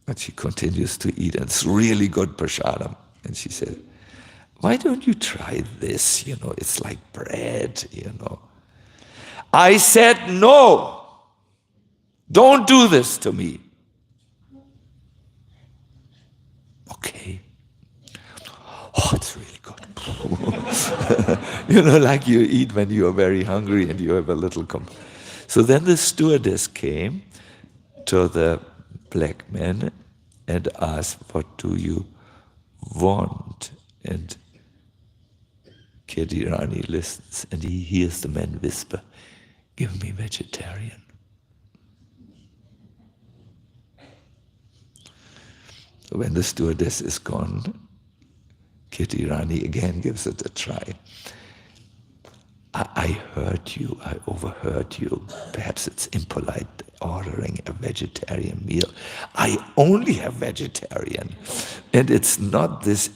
But she continues to eat, and it's really good prasadam. And she said, why don't you try this? You know, it's like bread, you know. I said, no. Don't do this to me. Okay. Oh, it's really good. You know, like you eat when you are very hungry and you have a little So then the stewardess came to the black man and ask, what do you want? And Kirti listens, and he hears the man whisper, give me vegetarian. So when the stewardess is gone, Kirti again gives it a try. I heard you, I overheard you. Perhaps it's impolite ordering a vegetarian meal. I only have vegetarian. And it's not this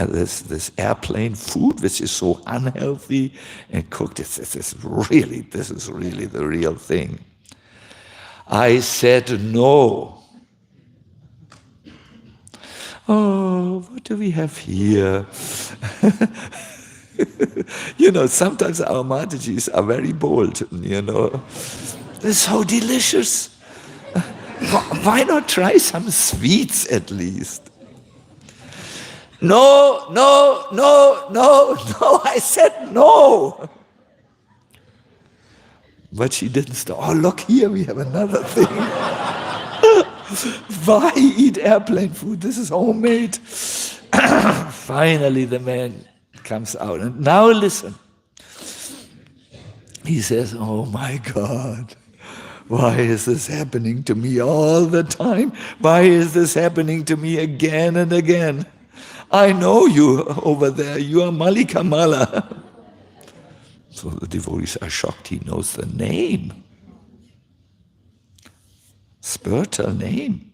this airplane food which is so unhealthy and cooked. This is really the real thing. I said no. Oh, what do we have here? You know, sometimes our Matajis are very bold, you know. They're so delicious. Why not try some sweets at least? No, I said no. But she didn't stop. Oh, look here, we have another thing. Why eat airplane food? This is homemade. Finally, the man comes out. And now listen. He says, oh my God, why is this happening to me all the time? Why is this happening to me again and again? I know you over there. You are Malika Mala. So the devotees are shocked. He knows the name. Spiritual name.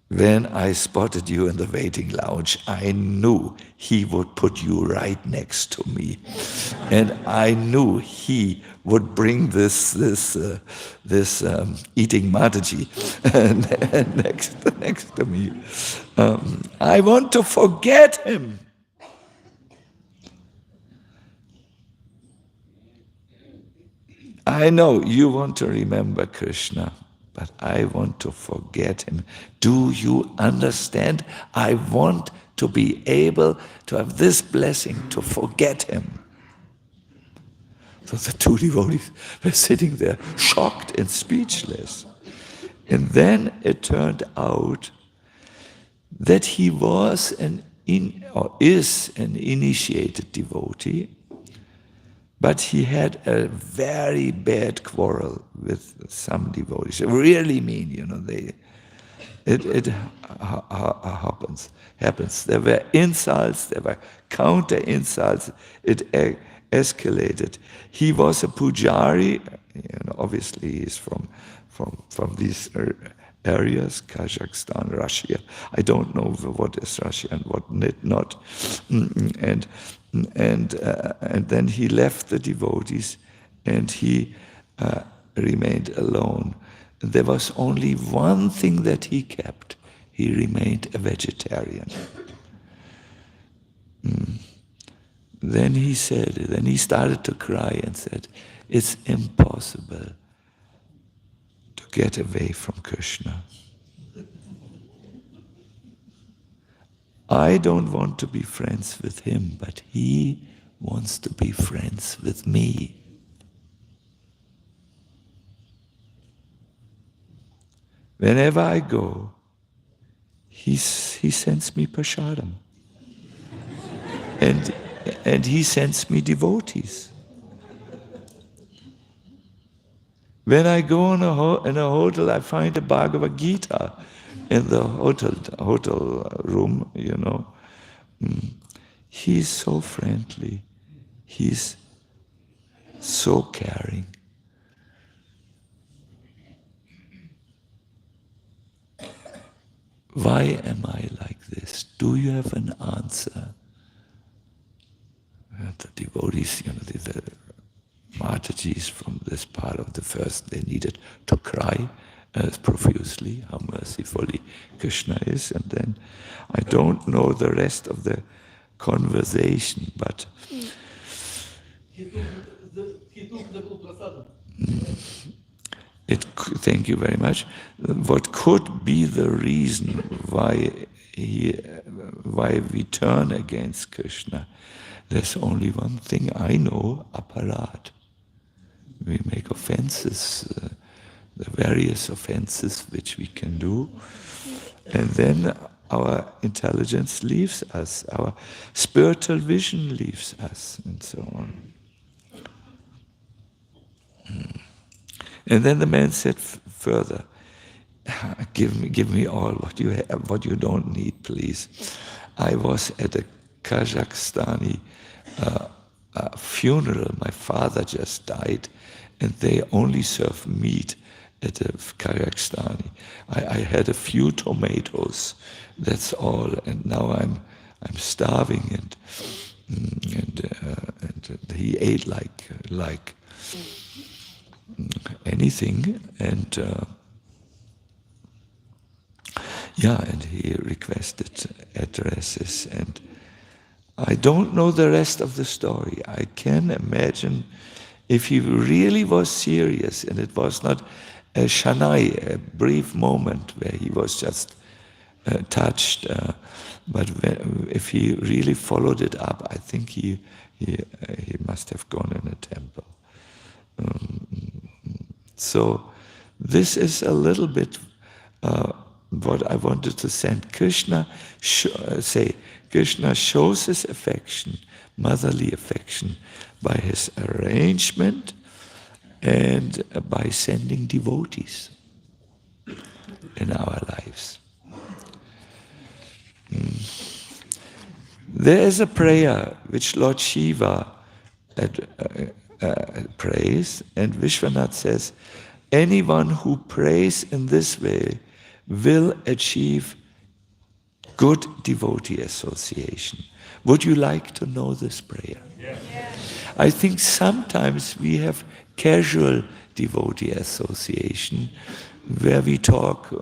When I spotted you in the waiting lounge, I knew he would put you right next to me. And I knew he would bring this eating Mataji next to me. I want to forget him. I know you want to remember Krishna, but I want to forget him. Do you understand? I want to be able to have this blessing to forget him. So the two devotees were sitting there, shocked and speechless. And then it turned out that he was is an initiated devotee, but he had a very bad quarrel with some devotees. Really mean, you know. It happens. There were insults. There were counter insults. It escalated. He was a pujari. You know, obviously, he's from these areas, Kazakhstan, Russia. I don't know what is Russia and what not. And then he left the devotees and he remained alone. There was only one thing that he kept. He remained a vegetarian. Then he started to cry and said, it's impossible to get away from Krishna. I don't want to be friends with him, but he wants to be friends with me. Whenever I go, he sends me prasadam. And he sends me devotees. When I go in a hotel, I find a Bhagavad Gita in the hotel room, you know. He's so friendly. He's so caring. Why am I like this? Do you have an answer? The devotees, you know, the Matajis from this part of the first, they needed to cry profusely how mercifully Krishna is, and then I don't know the rest of the conversation, but thank you very much. What could be the reason why we turn against Krishna? There's only one thing I know: aparad. We make offenses the various offenses which we can do. And then our intelligence leaves us, our spiritual vision leaves us, and so on. And then the man said further, give me all what you have, what you don't need, please. I was at a Kazakhstani funeral. My father just died, and they only serve meat at a Kazakhstani. I had a few tomatoes, that's all, and now I'm starving, and he ate like anything, and and he requested addresses, and I don't know the rest of the story. I can imagine if he really was serious, and it was not a shanai, a brief moment where he was just touched, but if he really followed it up, I think he must have gone in a temple. So this is a little bit what I wanted to send. Krishna shows his affection, motherly affection, by his arrangement and by sending devotees in our lives. There is a prayer which Lord Shiva prays, and Vishwanath says, anyone who prays in this way will achieve good devotee association. Would you like to know this prayer? Yeah. I think sometimes we have casual devotee association where we talk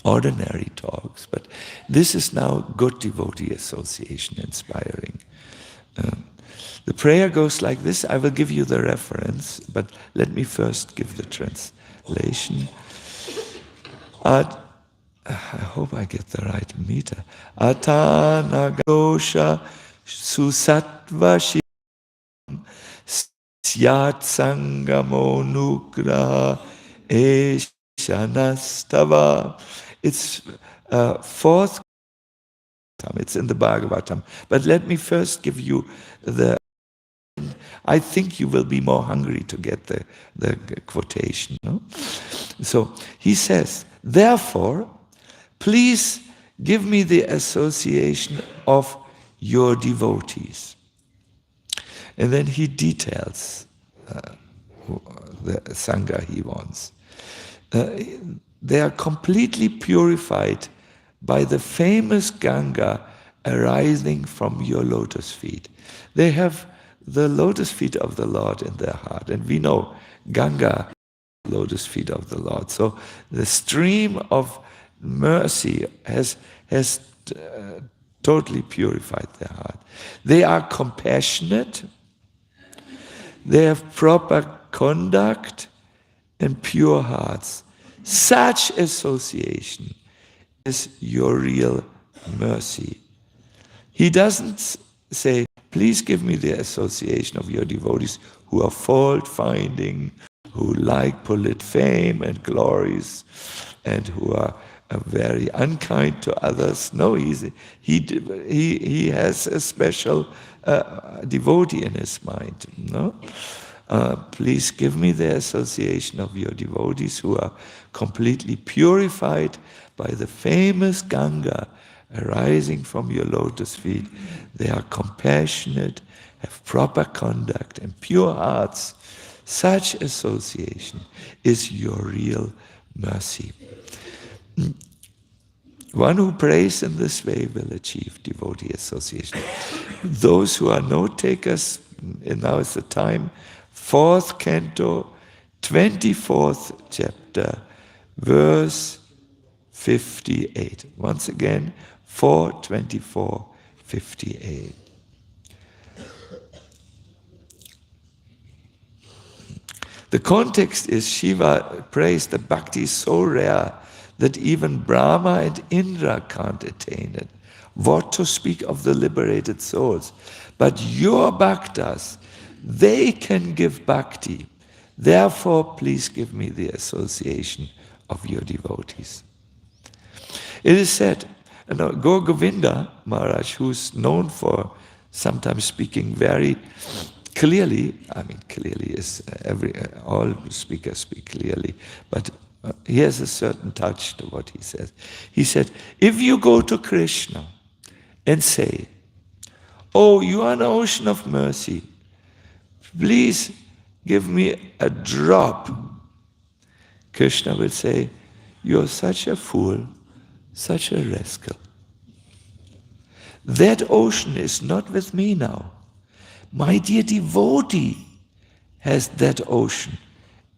ordinary talks, but this is now good devotee association, inspiring. The prayer goes like this. I will give you the reference, but let me first give the translation. I hope I get the right meter. Atana gosha susattva shivam syat sangamo nugraha eshanastava. It's fourth. It's in the Bhagavatam. But let me first give you the. I think you will be more hungry to get the quotation. No? So he says, therefore, please give me the association of your devotees. And then he details the Sangha he wants. They are completely purified by the famous Ganga arising from your lotus feet. They have the lotus feet of the Lord in their heart. And we know Ganga, lotus feet of the Lord. So the stream of mercy has totally purified their heart. They are compassionate. They have proper conduct and pure hearts. Such association is your real mercy. He doesn't say, please give me the association of your devotees who are fault-finding, who like polit fame and glories, and who are very unkind to others. No, he has a special devotee in his mind. No, please give me the association of your devotees who are completely purified by the famous Ganga arising from your lotus feet. They are compassionate, have proper conduct and pure hearts. Such association is your real mercy. One who prays in this way will achieve devotee association. Those who are note takers, and now is the time, 4th canto, 24th chapter, verse 58. Once again, 4:24:58. The context is Shiva prays that bhakti is so rare that even Brahma and Indra can't attain it. What to speak of the liberated souls? But your bhaktas, they can give bhakti. Therefore, please give me the association of your devotees. It is said, Gaur Govinda Maharaj, who's known for sometimes speaking very clearly, I mean clearly is all speakers speak clearly, but he has a certain touch to what he says. He said, if you go to Krishna and say, oh, you are an ocean of mercy, please give me a drop, Krishna will say, you're such a fool, such a rascal. That ocean is not with me now. My dear devotee has that ocean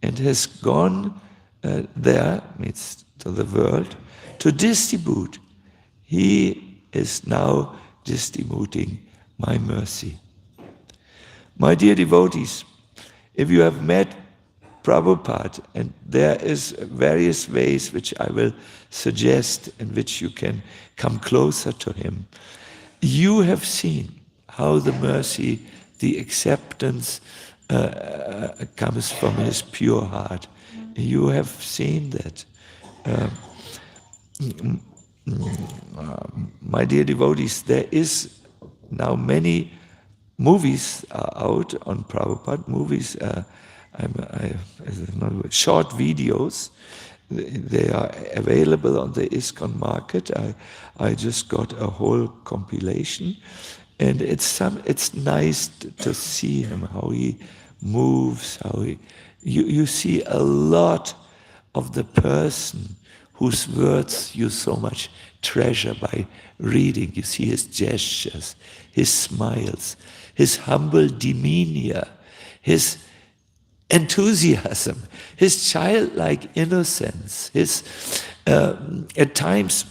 and has gone there, means to the world, to distribute. He is now distributing my mercy. My dear devotees, if you have met Prabhupada, and there is various ways which I will suggest in which you can come closer to him, you have seen how the mercy, the acceptance comes from his pure heart. You have seen that. My dear devotees, there is now many movies out on Prabhupada, movies, short videos. They are available on the ISKCON market. I just got a whole compilation, and it's nice to see him, how he moves, you see a lot of the person whose words you so much treasure by reading. You see his gestures, his smiles, his humble demeanor, his enthusiasm, his childlike innocence, his at times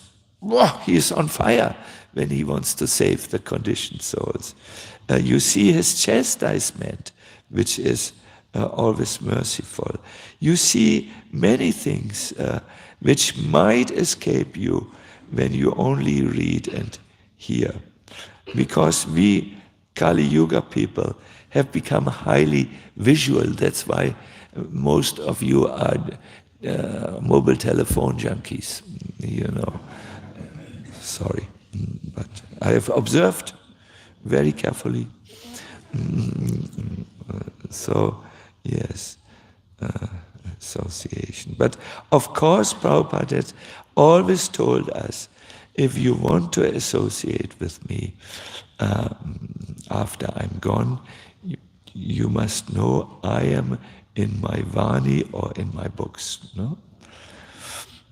he is on fire when he wants to save the conditioned souls. You see his chastisement, which is always merciful. You see many things which might escape you when you only read and hear. Because we Kali Yuga people have become highly visual. That's why most of you are mobile telephone junkies, you know. Sorry, but I have observed very carefully. So, yes, association. But of course, Prabhupada has always told us, if you want to associate with me after I'm gone, you must know I am in my Vani or in my books. No?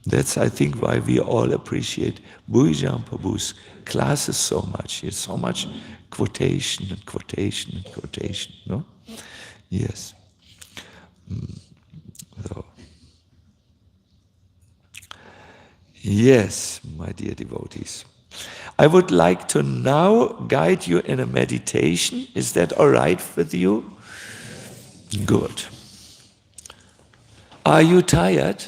That's, I think, why we all appreciate Bhuijan Prabhu's classes so much. It's so much quotation and quotation and quotation. No? Yes. So. Yes, my dear devotees. I would like to now guide you in a meditation. Is that all right with you? Good. Are you tired?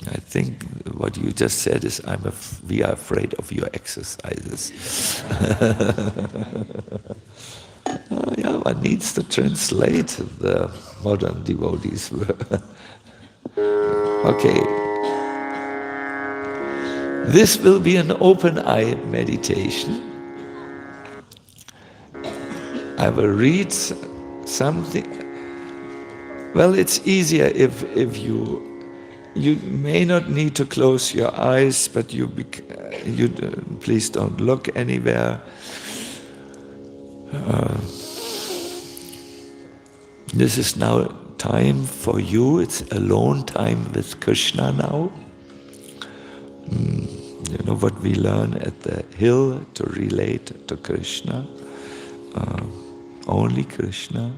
I think what you just said is we are afraid of your exercises. Yeah, one needs to translate the modern devotees. Okay. This will be an open-eye meditation. I will read something. Well, it's easier if you may not need to close your eyes, but please don't look anywhere. This is now time for you. It's alone time with Krishna now. You know what we learn at the hill to relate to Krishna. Only Krishna.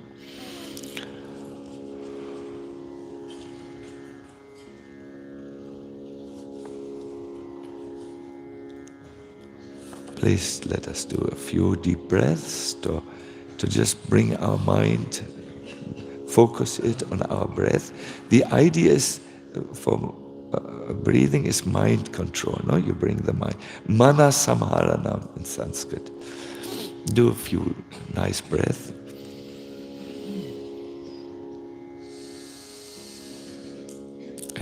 Please let us do a few deep breaths to just bring our mind, focus it on our breath. The idea is for breathing is mind control. No, you bring the mind. Mana samharanam in Sanskrit. Do a few nice breaths.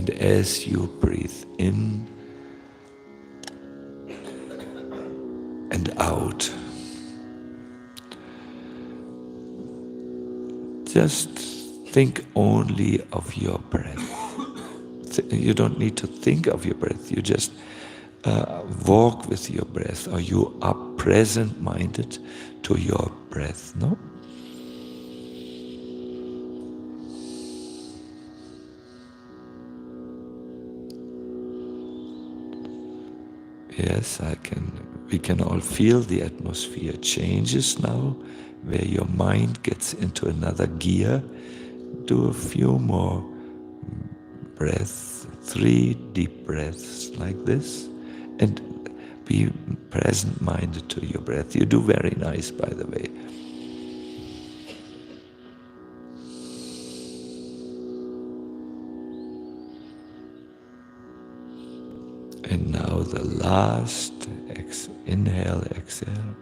And as you breathe in and out, just think only of your breath. You don't need to think of your breath, you just walk with your breath, or you are present-minded to your breath, no? Yes, we can all feel the atmosphere changes now, where your mind gets into another gear. Do a few more breaths, 3 deep breaths like this, and be present-minded to your breath. You do very nice, by the way. And now the last inhale, exhale.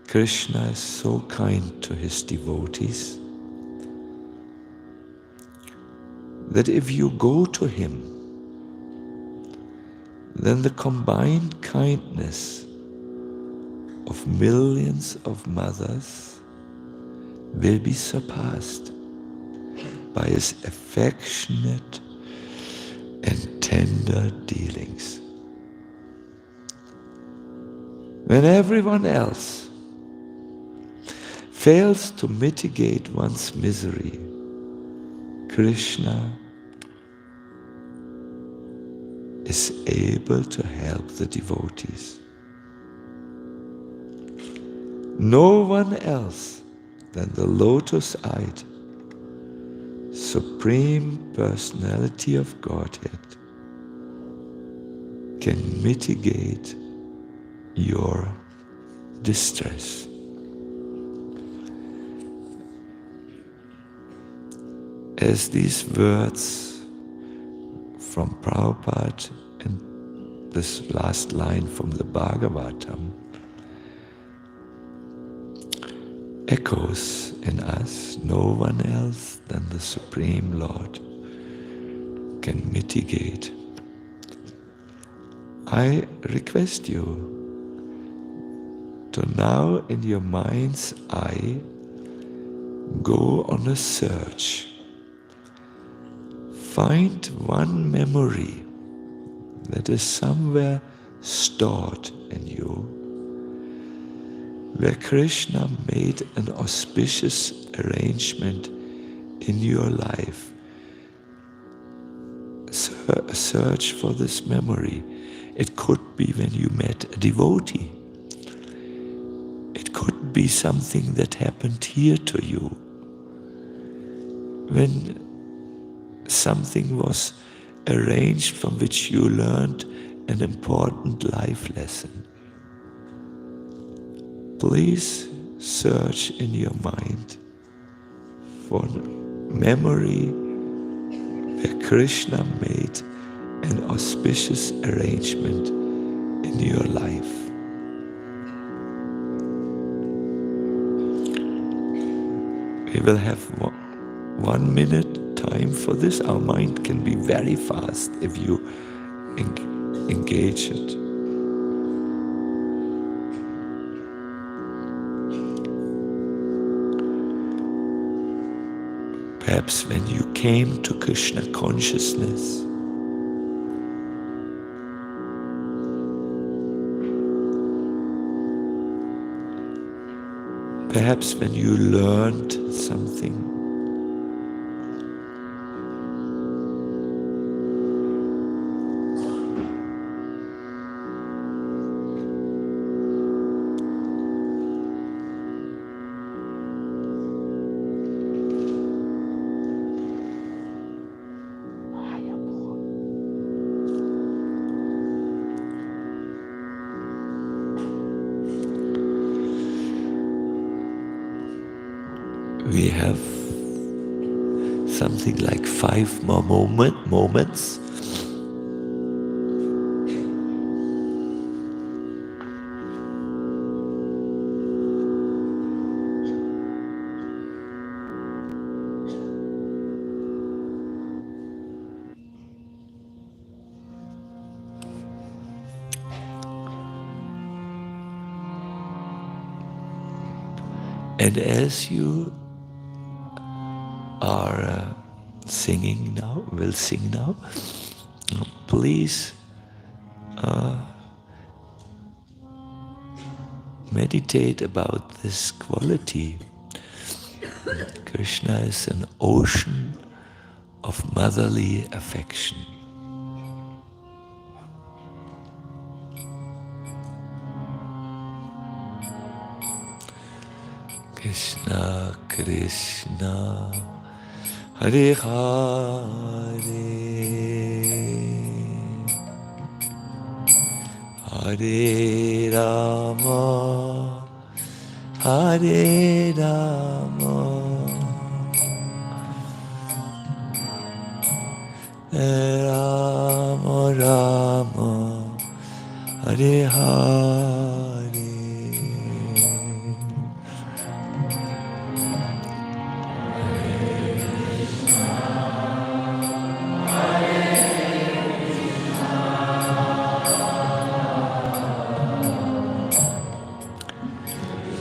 Krishna is so kind to his devotees that if you go to him, then the combined kindness of millions of mothers will be surpassed by his affectionate and tender dealings. When everyone else fails to mitigate one's misery, Krishna is able to help the devotees. No one else than the lotus-eyed Supreme Personality of Godhead can mitigate your distress. As these words from Prabhupada and this last line from the Bhagavatam echoes in us, no one else than the Supreme Lord can mitigate. I request you to now in your mind's eye go on a search. Find one memory that is somewhere stored in you, where Krishna made an auspicious arrangement in your life. Search for this memory. It could be when you met a devotee. It could be something that happened here to you, when something was arranged from which you learned an important life lesson. Please search in your mind for memory where Krishna made an auspicious arrangement in your life. We will have 1 minute time for this. Our mind can be very fast if you engage it. Perhaps when you came to Krishna Consciousness, perhaps when you learned something, we have something like 5 more moments. And as you are singing now, will sing now, please meditate about this quality. Krishna is an ocean of motherly affection. Krishna, Krishna, Hare Hare, Hare Rama, Hare Rama, Rama Rama, Hare Hare.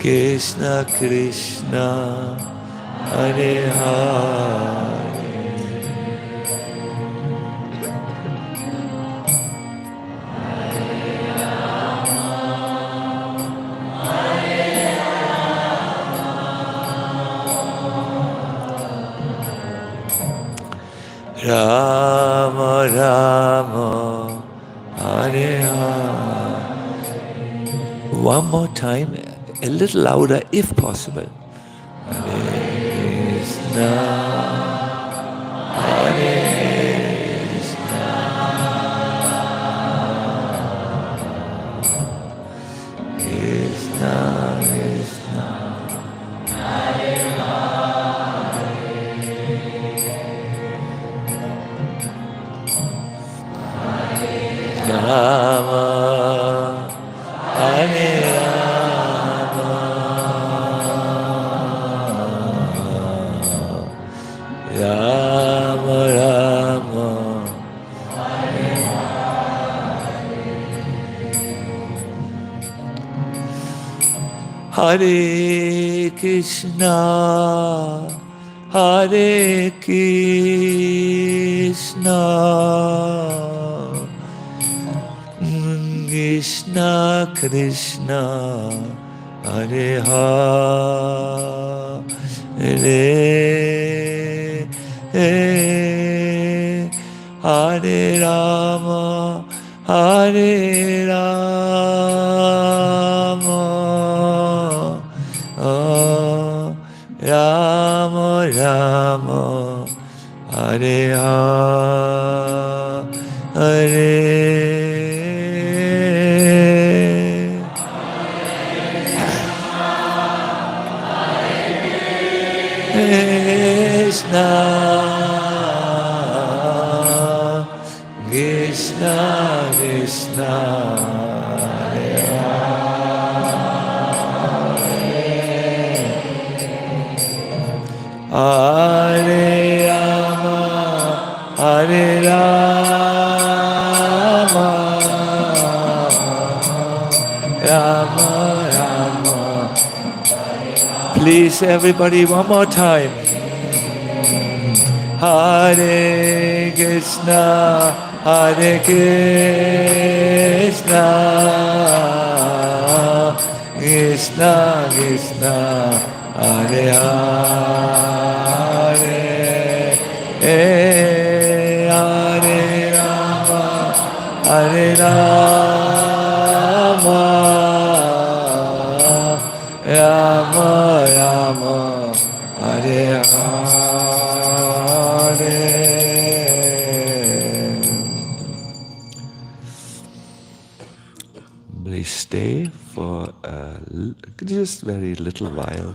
Krishna, Krishna, Hare Hare, Rama Rama, Hare Hare. One more time, a little louder if possible. Hare Krishna, Hare Krishna, Krishna Krishna, Rama, Hare Rama, Rama Rama, Hare Krishna, Hare Krishna, Krishna Krishna, Hare Hare, Hare Rama, Hare Rama, Rama Rama, Hare Hare. Krishna, Krishna, Krishna, Hare Rama, Hare Rama, Rama Rama. Please, everybody, one more time. Hare Krishna, Hare Krishna, Krishna Krishna, Hare Hare, Hare Rama, Hare Rama, Rama Rama, Hare Hare. Please stay for just very little while,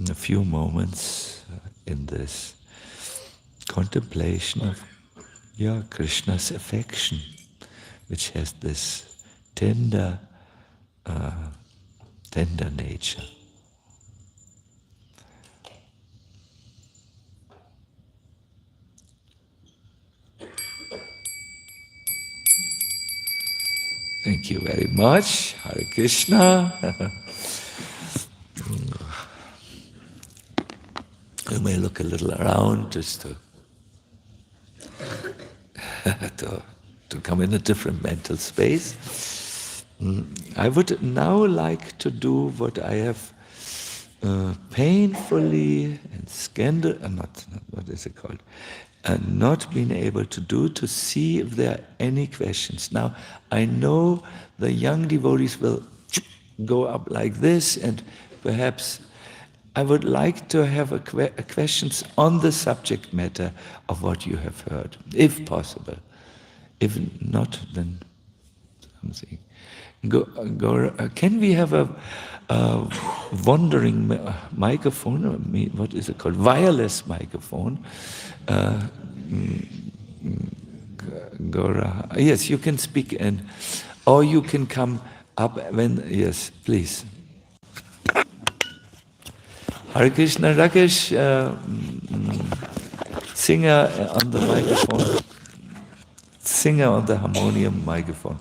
a few moments in this contemplation of Krishna's affection, which has this tender nature. Thank you very much. Hare Krishna. You may look a little around just to to come in a different mental space. I would now like to do what I have painfully and not been able to do, to see if there are any questions. Now, I know the young devotees will go up like this, and perhaps I would like to have questions on the subject matter of what you have heard, if possible. If not, then something. Can we have a wandering microphone, or what is it called? Wireless microphone. Yes, you can speak, or you can come up when, yes, please. Hare Krishna, Rakesh, singer on the microphone, singer on the harmonium microphone.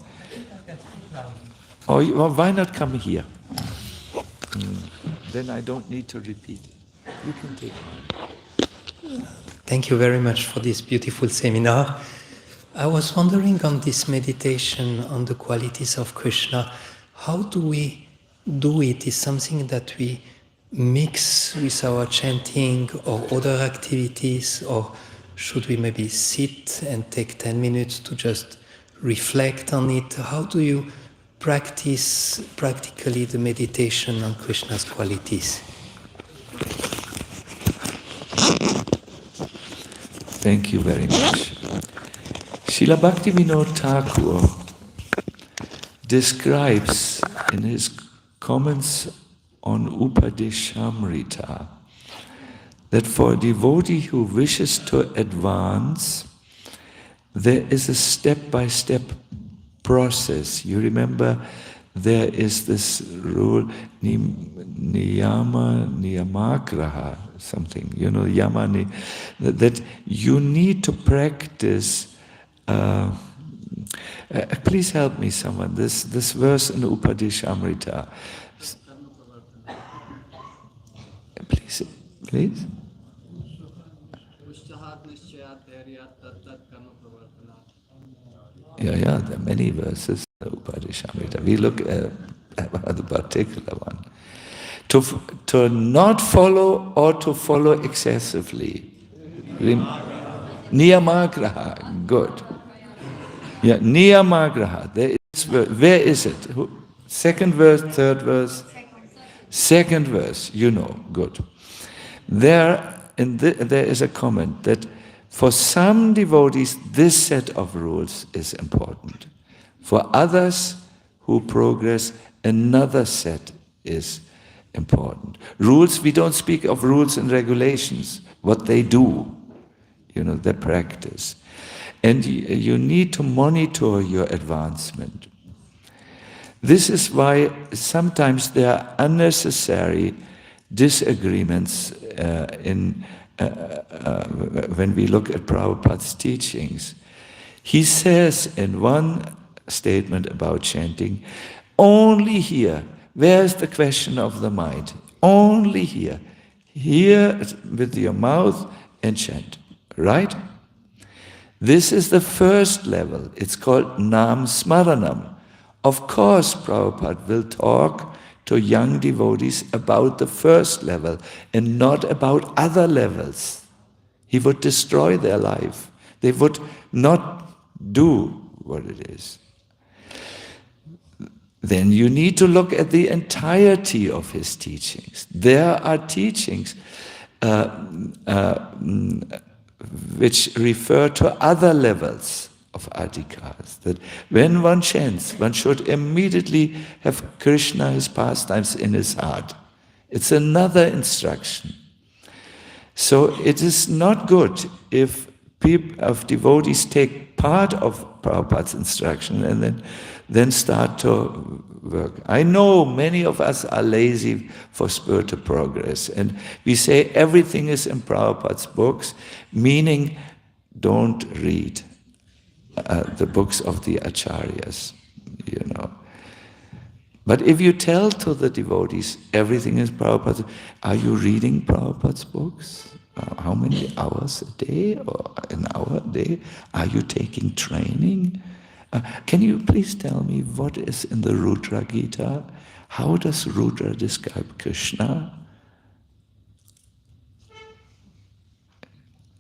Or why not come here? Then I don't need to repeat. You can take mine. Thank you very much for this beautiful seminar. I was wondering on this meditation on the qualities of Krishna, how do we do it? Is something that we mix with our chanting or other activities, or should we maybe sit and take 10 minutes to just reflect on it? How do you practice practically the meditation on Krishna's qualities? Thank you very much. Srila Bhaktivinoda Thakur describes in his comments on Upadeshamrita that for a devotee who wishes to advance, there is a step-by-step process. You there is this rule, niyamagraha, something, yamani, that you need to practice. Please help me, someone. This verse in Upadeshamrita. Please. Yeah, there are many verses in Upadeshamrita. We look at the particular one. To not follow or to follow excessively. Niyamagraha, good. Yeah, Niyamagraha. Where is it? Second verse, third verse? Second verse, good. There is a comment that for some devotees, this set of rules is important. For others who progress, another set is important. Rules, we don't speak of rules and regulations, what they do, their practice. And you need to monitor your advancement. This is why sometimes there are unnecessary disagreements when we look at Prabhupada's teachings. He says in one statement about chanting, only here, where's the question of the mind? Only here. Here with your mouth and chant, right? This is the first level. It's called Nam Smaranam. Of course, Prabhupada will talk to young devotees about the first level and not about other levels. He would destroy their life. They would not do what it is. Then you need to look at the entirety of his teachings. There are teachings which refer to other levels of adhikas, that when one chants, one should immediately have Krishna, his pastimes, in his heart. It's another instruction. So it is not good if devotees take part of Prabhupada's instruction and then start to work. I know many of us are lazy for spiritual progress, and we say everything is in Prabhupada's books, meaning don't read the books of the Acharyas, But if you tell to the devotees everything is Prabhupada, are you reading Prabhupada's books? how many hours a day or an hour a day are you taking training? Can you please tell me what is in the Rudra Gita? How does Rudra describe Krishna?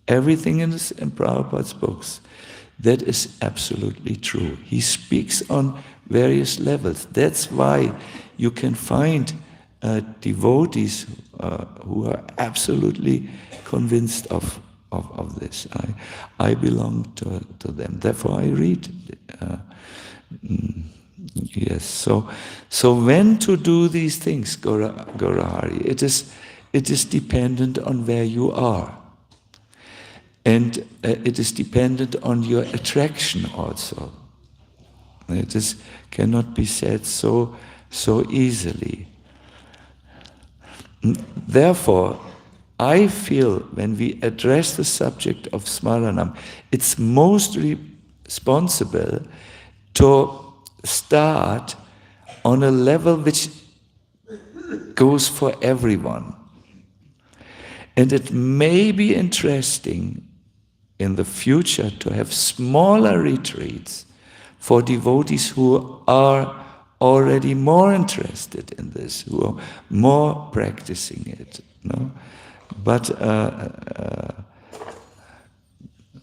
Everything in Prabhupada's books, that is absolutely true. He speaks on various levels. That's why you can find devotees who are absolutely convinced of this. I belong to them. Therefore I read. Yes. So when to do these things, Gaurahari? It is dependent on where you are. And it is dependent on your attraction also. It cannot be said so easily. Therefore, I feel when we address the subject of Smaranam, it's most responsible to start on a level which goes for everyone. And it may be interesting in the future to have smaller retreats for devotees who are already more interested in this, who are more practicing it. No? But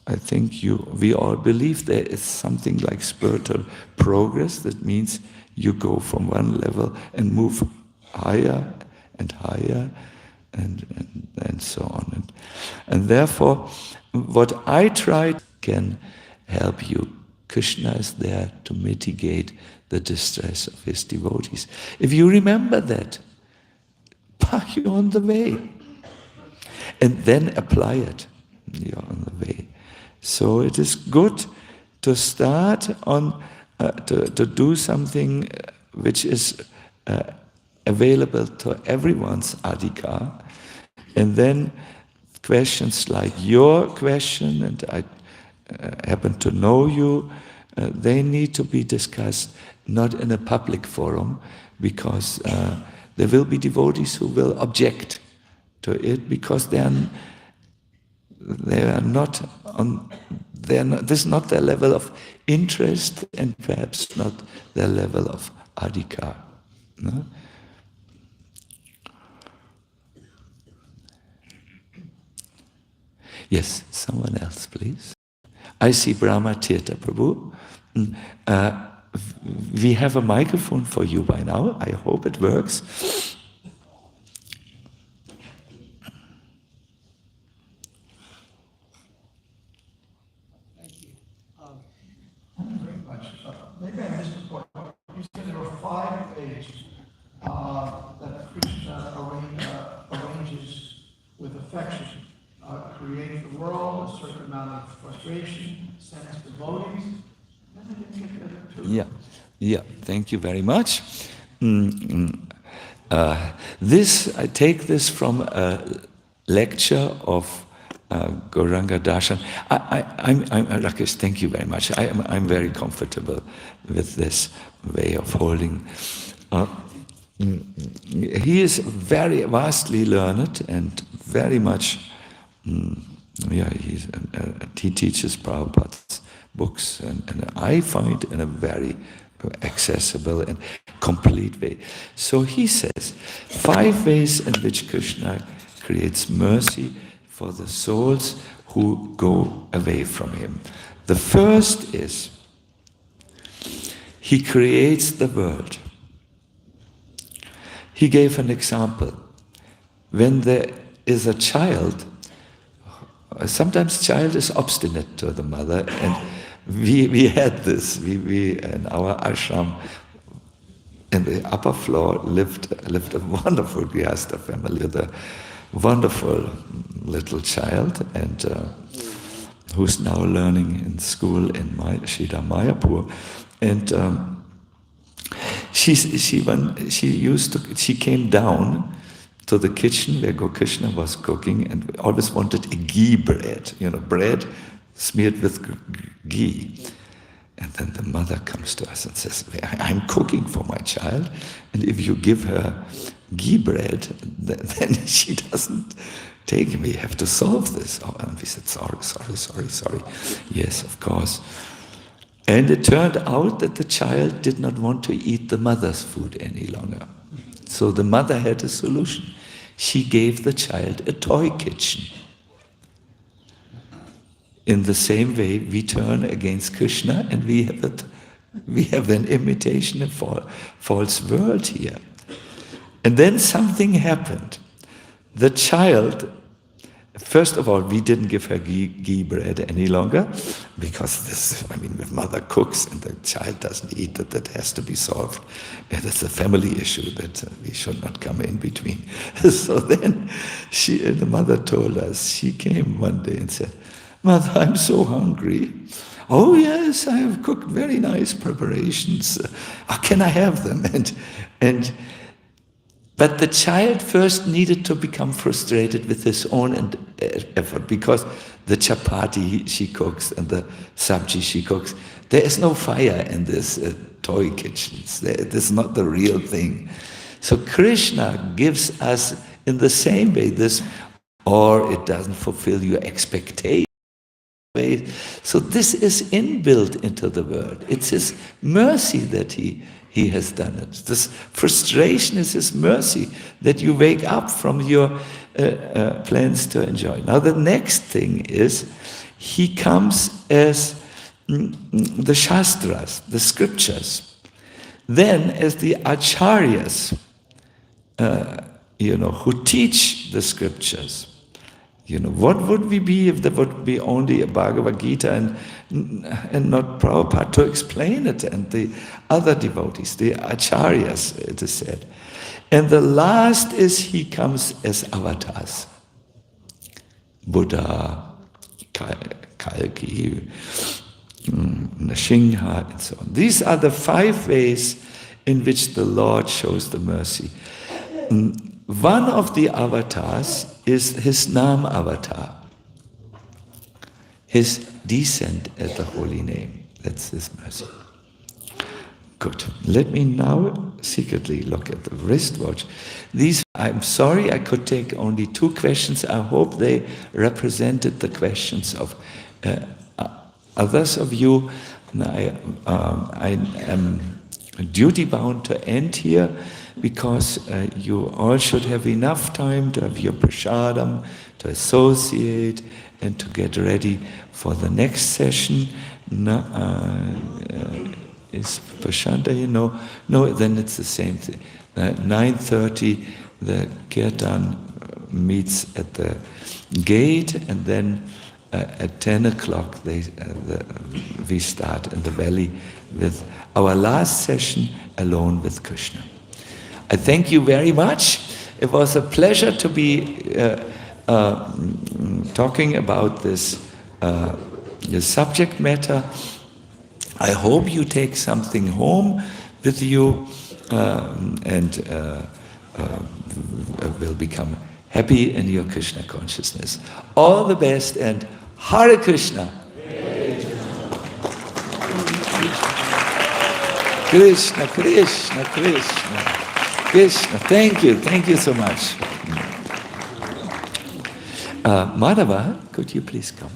I think we all believe there is something like spiritual progress. That means you go from one level and move higher and higher and so on. And therefore, what I try can help you. Krishna is there to mitigate the distress of his devotees. If you remember that, you're on the way. And then apply it. You're on the way. So it is good to start on, to do something which is available to everyone's adhikar. And then questions like your question, and I happen to know you, they need to be discussed not in a public forum, because there will be devotees who will object to it because this is not their level of interest and perhaps not their level of adhikar. No? Yes, someone else, please. I see Brahma Tirtha Prabhu. We have a microphone for you by now. I hope it works. Thank you. Thank you very much. Maybe I missed the point. You said there were 5 phases that Krishna arranges with affection. Create the world, a certain amount of frustration, sends devotees. Yeah. Thank you very much. I take this from a lecture of Gauranga Darshan. I'm Rakesh. Thank you very much. I'm very comfortable with this way of holding. He is very vastly learned and very much. He teaches Prabhupada's books, and I find in a very accessible and complete way. So he says, 5 ways in which Krishna creates mercy for the souls who go away from him. The first is, he creates the world. He gave an example. When there is a child, sometimes child is obstinate to the mother, and we had this. We in our ashram, in the upper floor lived a wonderful Grihastha family with a wonderful little child, and who's now learning in school in Shida Mayapur, and she came down to the kitchen where Krishna was cooking and always wanted a ghee bread, bread smeared with ghee. And then the mother comes to us and says, I'm cooking for my child, and if you give her ghee bread, then she doesn't we have to solve this. Oh, and we said, sorry. Yes, of course. And it turned out that the child did not want to eat the mother's food any longer. So the mother had a solution. She gave the child a toy kitchen. In the same way, we turn against Krishna and we have an imitation of false world here. And then something happened. The child, first of all, we didn't give her ghee bread any longer, because if mother cooks and the child doesn't eat it, that has to be solved. And it's a family issue that we should not come in between. So then the mother told us, she came one day and said, "Mother, I'm so hungry." "Oh yes, I have cooked very nice preparations. Can I have them?" But the child first needed to become frustrated with his own effort, because the chapati she cooks and the sabji she cooks, there is no fire in this toy kitchens. This is not the real thing. So Krishna gives us in the same way this, or it doesn't fulfill your expectation. So this is inbuilt into the world. It's His mercy that He has done it. This frustration is His mercy that you wake up from your plans to enjoy. Now the next thing is, He comes as the Shastras, the scriptures. Then as the Acharyas, who teach the scriptures. What would we be if there would be only a Bhagavad Gita and not Prabhupada to explain it, and the other devotees, the Acharyas, it is said. And the last is He comes as avatars. Buddha, Kalki, Nrsimha, and so on. These are the 5 ways in which the Lord shows the mercy. One of the avatars is His Nam avatar, His descent at the holy name. That's His mercy. Good. Let me now secretly look at the wristwatch. I'm sorry I could take only 2 questions. I hope they represented the questions of others of you. I am duty-bound to end here, because you all should have enough time to have your prasadam, to associate, and to get ready for the next session. Is Prashanta here? No, then it's the same thing. 9:30, the kirtan meets at the gate, and then at 10 o'clock we start in the valley with our last session, Alone with Krishna. I thank you very much. It was a pleasure to be talking about this subject matter. I hope you take something home with you and will become happy in your Krishna consciousness. All the best, and Hare Krishna. Krishna, Krishna, Krishna. Krishna, thank you so much. Madhava, could you please come?